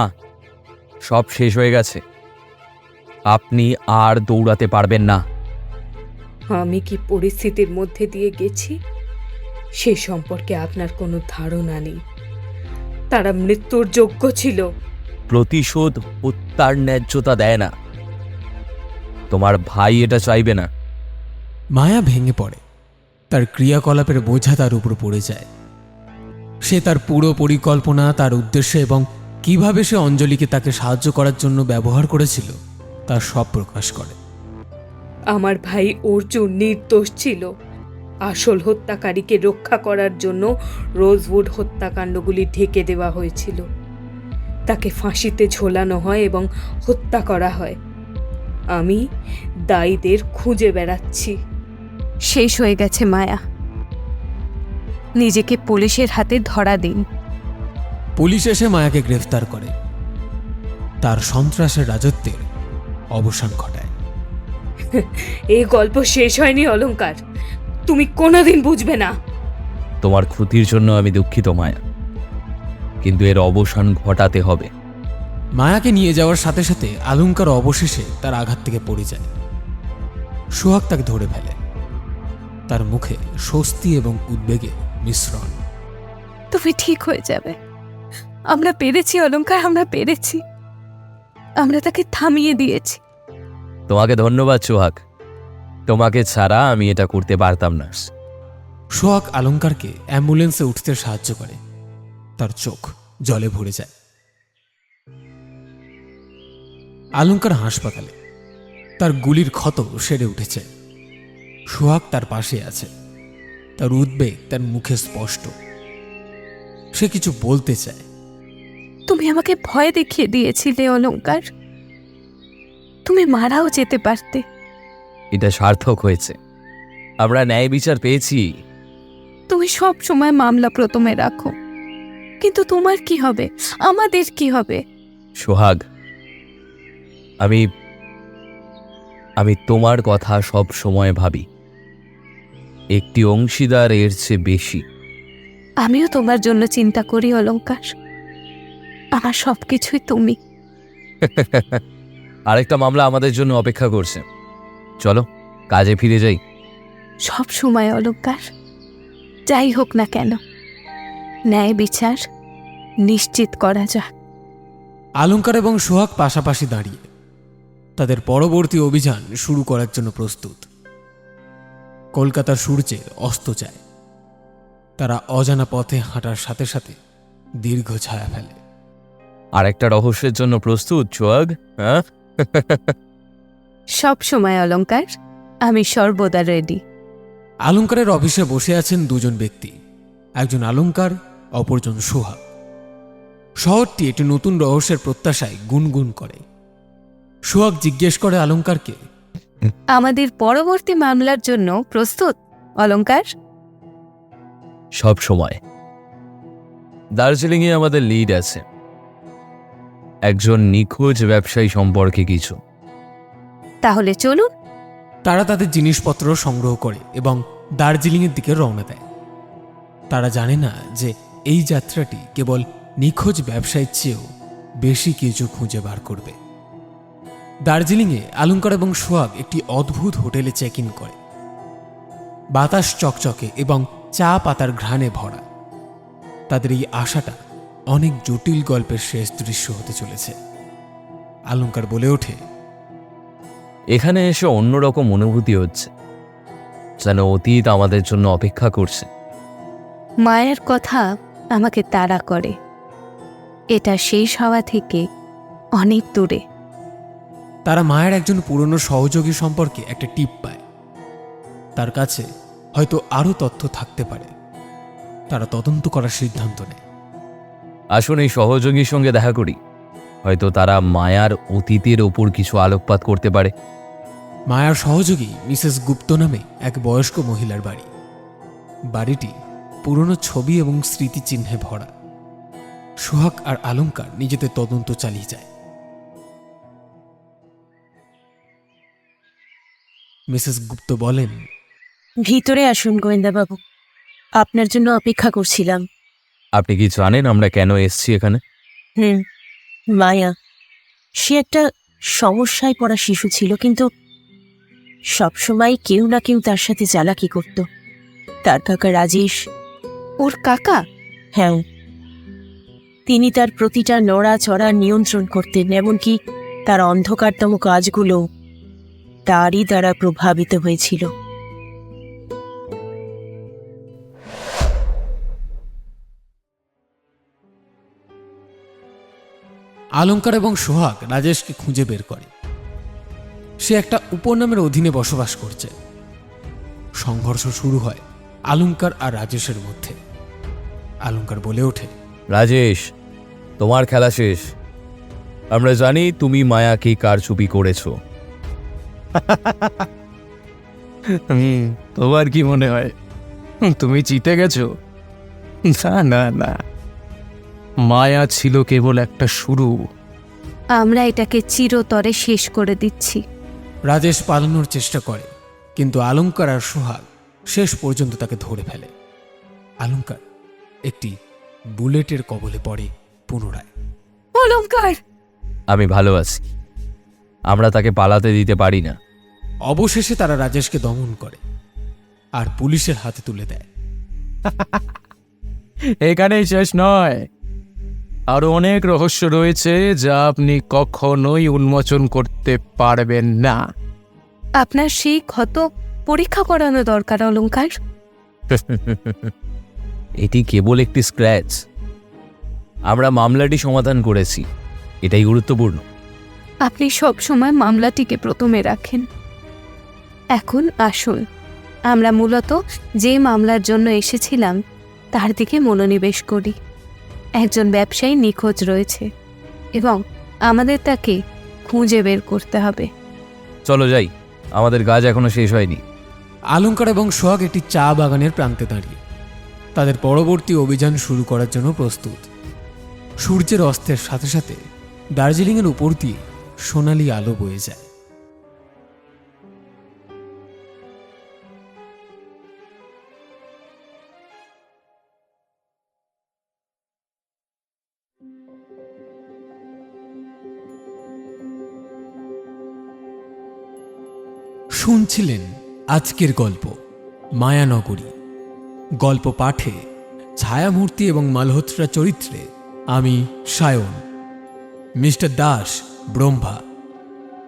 সব শেষ হয়ে গেছে, আপনি আর দৌড়াতে পারবেন না। আমি কি পরিস্থিতির মধ্যে দিয়ে গেছি সে সম্পর্কে আপনার কোনো ধারণা নেই। তারা মৃত্যুর যোগ্য ছিল। প্রতিশোধ হত্যার ন্যায্যতা দেয় না। তোমার ভাই এটা চাইবে না। মায়া ভেঙে পড়ে। তার ক্রিয়াকলাপের বোঝা তার উপর পড়ে যায়। সে তার পুরো পরিকল্পনা, তার উদ্দেশ্য এবং কিভাবে সে অঞ্জলিকে তাকে সাহায্য করার জন্য ব্যবহার করেছিল তার সব প্রকাশ করে। আমার ভাই অর্জুন নির্দোষ ছিল। আসল হত্যাকারীকে রক্ষা করার জন্য রোজউড হত্যাকাণ্ডগুলি ঢেকে দেওয়া হয়েছিল। তাকে ফাঁসিতে ঝোলানো হয় এবং হত্যা করা হয়। আমি দায়ীদের খুঁজে বেড়াচ্ছি। শেষ হয়ে গেছে মায়া, নিজেকে পুলিশের হাতে ধরা দিন। পুলিশ এসে মায়াকে গ্রেফতার করে, তার সন্ত্রাসের রাজত্বের অবসান ঘটায়। এই গল্প শেষ হয়নি অলঙ্কার, তুমি কোনোদিন বুঝবে না। তোমার ক্ষতির জন্য আমি দুঃখিত মায়া, কিন্তু এর অবসান ঘটাতে হবে। মায়াকে নিয়ে যাওয়ার সাথে সাথে অলঙ্কার অবশেষে তার আঘাত থেকে পড়ে যায়। সোহাগ তাকে ধরে ফেলে, তার মুখে স্বস্তি এবং উদ্বেগের মিশ্রণ। তুমি ঠিক হয়ে যাবে, আমরা পেরেছি অলঙ্কার, আমরা পেরেছি। আমরা তাকে থামিয়ে দিয়েছি। তোমাকে ধন্যবাদ সোহাগ, তোমাকে ছাড়া আমি এটা করতে পারতাম না। সোহাগ অলঙ্কারকে অ্যাম্বুলেন্সে উঠতে সাহায্য করে। তার চোখ জলে ভরে যায়। অলঙ্কার হাসপাতালে, তার গুলির ক্ষত সেরে উঠেছে। সোহাগ তার পাশে আছে, তার উদ্বেগ তার মুখে স্পষ্ট। সে কিছু বলতে চায়। তুমি আমাকে ভয় দেখিয়ে দিয়েছিলে অলঙ্কার, তুমি মারাও যেতে পারতে। এটা সার্থক হয়েছে, আমরা ন্যায় বিচার পেয়েছি। তুমি সব সময় মামলা প্রথমে রাখো, কিন্তু তোমার কি হবে, আমাদের কি হবে? সোহাগ, আমি তোমার কথা সব সময় ভাবি, একটি অংশীদার এর চেয়ে বেশি। আমিও তোমার জন্য চিন্তা করি অলঙ্কার। আমার সবকিছুই তুমি। আরেকটা মামলা আমাদের জন্য অপেক্ষা করছে, চলো কাজে ফিরে যাই। সব সময় অলঙ্কার, যাই হোক না কেন, ন্যায় বিচার নিশ্চিত করা যাক। অলঙ্কার এবং সোহাগ পাশাপাশি দাঁড়িয়ে তাদের পরবর্তী অভিযান শুরু করার জন্য প্রস্তুত। কলকাতার সূর্যের অস্ত যায়, তারা অজানা পথে হাঁটার সাথে সাথে দীর্ঘ ছায়া ফেলে। আরেকটা রহস্যের জন্য প্রস্তুত সোহাগ? হ্যাঁ, সব সময় অলঙ্কার, আমি সর্বদা রেডি। অলঙ্কারের অফিসে বসে আছেন দুজন ব্যক্তি, একজন অলঙ্কার, অপরজন সোহাগ। শহরটি একটি নতুন রহস্যের প্রত্যাশায় গুনগুন করে। সোহাগ জিজ্ঞেস করে অলঙ্কারকে, আমাদের পরবর্তী মামলার জন্য প্রস্তুত অলঙ্কার? সব সময়। দার্জিলিংয়ে আমাদের লিড আছে, একজন নিখোঁজ ব্যবসায়ী সম্পর্কে কিছু। তাহলে চলুন। তারা তাদের জিনিসপত্র সংগ্রহ করে এবং দার্জিলিংয়ের দিকে রওনা দেয়। তারা জানে না যে এই যাত্রাটি কেবল নিখোঁজ ব্যবসায়ীর চেয়েও বেশি কিছু খুঁজে বার করবে। দার্জিলিংয়ে অলঙ্কার এবং সোহাগ একটি অদ্ভুত হোটেলে চেক ইন করে। বাতাস চকচকে এবং চা পাতার ঘ্রাণে ভরা। তাদের এই আশাটা অনেক জটিল গল্পের শেষ দৃশ্য হতে চলেছে। অলঙ্কার বলে ওঠে, এখানে এসে অন্যরকম অনুভূতি হচ্ছে, যেন অতীত আমাদের জন্য অপেক্ষা করছে। মায়ের কথা আমাকে তাড়া করে, এটা শেষ হওয়া থেকে অনেক দূরে। তারা মায়ের একজন পুরনো সহযোগী সম্পর্কে একটা টিপ পায়। তার কাছে হয়তো আরও তথ্য থাকতে পারে। তারা তদন্ত করার সিদ্ধান্ত নেয়। আসুন এই সহযোগীর সঙ্গে দেখা করি, হয়তো তারা মায়ার অতীতের ওপর কিছু আলোকপাত করতে পারে। মায়ার সহযোগী মিসেস গুপ্ত নামে এক বয়স্ক মহিলার বাড়ি। বাড়িটি পুরনো ছবি এবং স্মৃতিচিহ্নে ভরা। সোহাগ আর অলঙ্কার নিজেদের তদন্ত চালিয়ে যায়। মিসেস গুপ্ত বলেন, ভিতরে আসুন গোয়েন্দাবাবু, আপনার জন্য অপেক্ষা করছিলাম। আপনি কি জানেন আমরা কেন এসেছি এখানে? মায়া, সে একটা সমস্যায় পড়া শিশু ছিল, কিন্তু সবসময় কেউ না কেউ তার সাথে চালাকি করত। তার কাকা রাজেশ। ওর কাকা? হ্যাঁ, তিনি তার প্রতিটা নড়াচড়া নিয়ন্ত্রণ করতেন, এমনকি তার অন্ধকারতম কাজগুলো তারই দ্বারা প্রভাবিত হয়েছিল। অলঙ্কার এবং সোহাগ রাজেশকে খুঁজে বের করে। সে একটা উপনামের অধীনে বসবাস করছে। সংঘর্ষ শুরু হয় অলঙ্কার আর রাজেশের মধ্যে। অলঙ্কার বলে ওঠে, রাজেশ, তোমার খেলা শেষ। আমরা জানি তুমি মায়াকে কারচুপি করেছো। তোমার কি মনে হয় তুমি জিতে গেছো? না না না, মায়া ছিল কেবল একটা শুরু। আমরা এটাকে চিরতরে শেষ করে দিচ্ছি। রাজেশ পালানোর চেষ্টা করে, কিন্তু অলঙ্কার আর সোহাগ শেষ পর্যন্ত তাকে ধরে ফেলে। অলঙ্কার একটি বুলেটের কবলে পড়ে পুনরায়। অলঙ্কার! আমি ভালো আছি, আমরা তাকে পালাতে দিতে পারি না। অবশেষে তারা রাজেশকে দমন করে আর পুলিশের হাতে তুলে দেয়। এখানেই শেষ নয়, আরো অনেক রহস্য রয়েছে যা আপনি কখনোই উন্মোচন করতে পারবেন না। আপনার সেই ক্ষত পরীক্ষা করানো দরকার অলঙ্কার। এটি কেবল একটি স্ক্র্যাচ। আমরা মামলাটি সমাধান করেছি, এটাই গুরুত্বপূর্ণ। আপনি সব সময় মামলাটিকে প্রথমে রাখেন। এখন আসুন, আমরা মূলত যে মামলার জন্য এসেছিলাম তার দিকে মনোনিবেশ করি। একজন ব্যবসায়ী নিখোঁজ রয়েছে এবং আমাদের তাকে খুঁজে বের করতে হবে। চলো যাই, আমাদের কাজ এখনো শেষ হয়নি। অলঙ্কার এবং সোহাগ একটি চা বাগানের প্রান্তে দাঁড়িয়ে তাদের পরবর্তী অভিযান শুরু করার জন্য প্রস্তুত। সূর্যের অস্তের সাথে সাথে দার্জিলিংয়ের উপর দিয়ে সোনালি আলো বয়ে যায়। শুনছিলেন আজকের গল্প মায়ানগরী। গল্প পাঠে ছায়ামূর্তি এবং মালহোত্রা চরিত্রে আমি সায়ন, মিস্টার দাস ব্রহ্মা,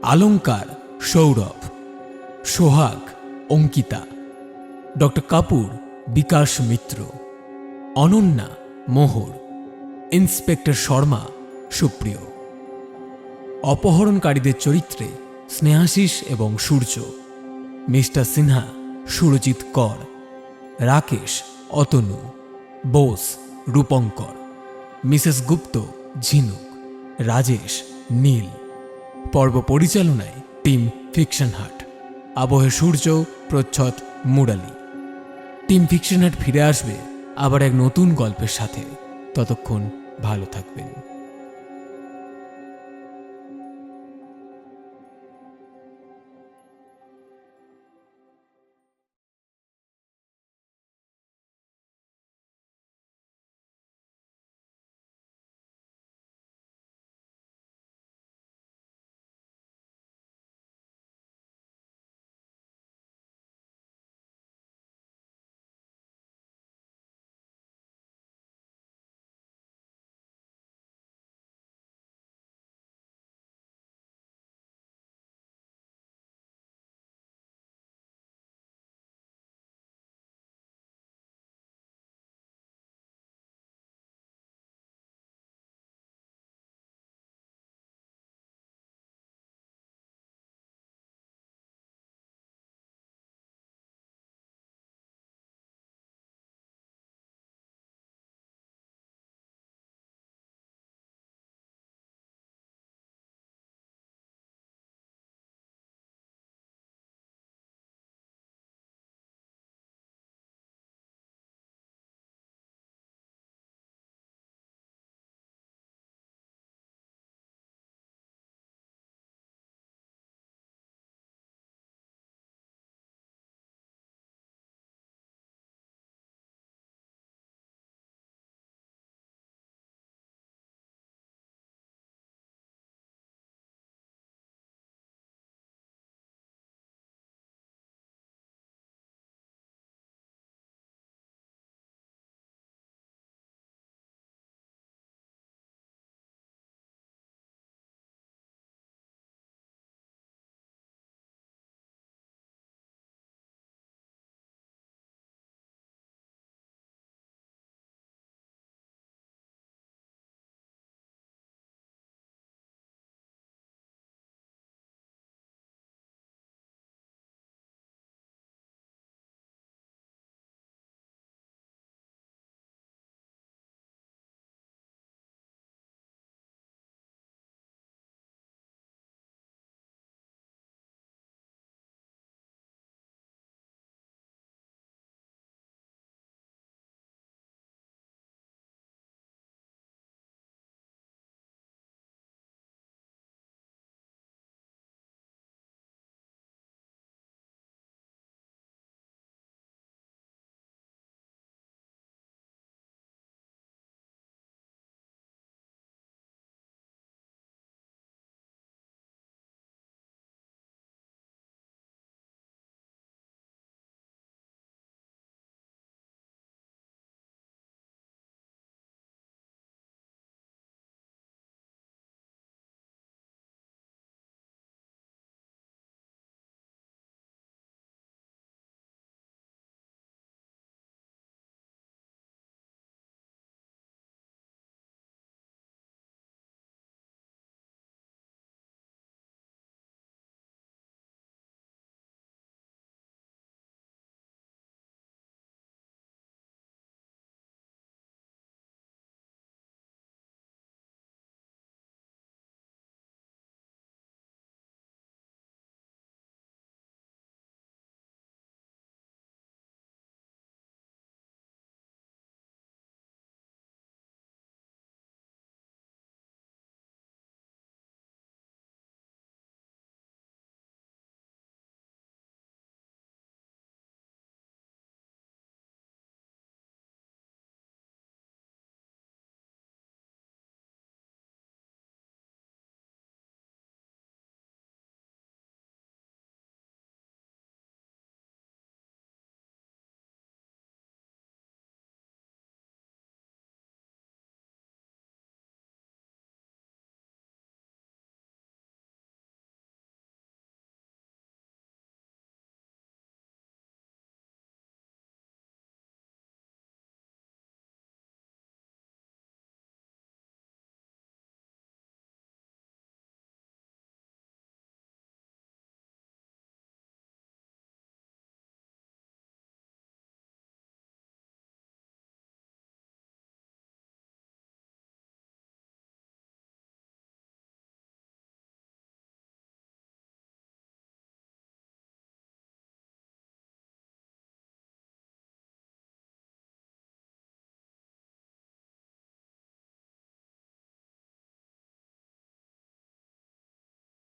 অলঙ্কার সৌরভ, সোহাগ অঙ্কিতা, ডক্টর কাপুর বিকাশ মিত্র, অনন্যা মোহর, ইন্সপেক্টর শর্মা সুপ্রিয়। অপহরণকারীদের চরিত্রে স্নেহাশিস এবং সূর্য, মিস্টার সিনহা সুরজিৎ কর, রাকেশ অতনু, বোস রূপঙ্কর, মিসেস গুপ্ত ঝিনুক, রাজেশ নীল। পর্ব পরিচালনায় টিম ফিকশন হাট, আবহে সূর্য প্রচ্ছদ মুরালি। টিম ফিকশন হাট ফিরে আসবে আবার এক নতুন গল্পের সাথে। ততক্ষণ ভালো থাকবেন।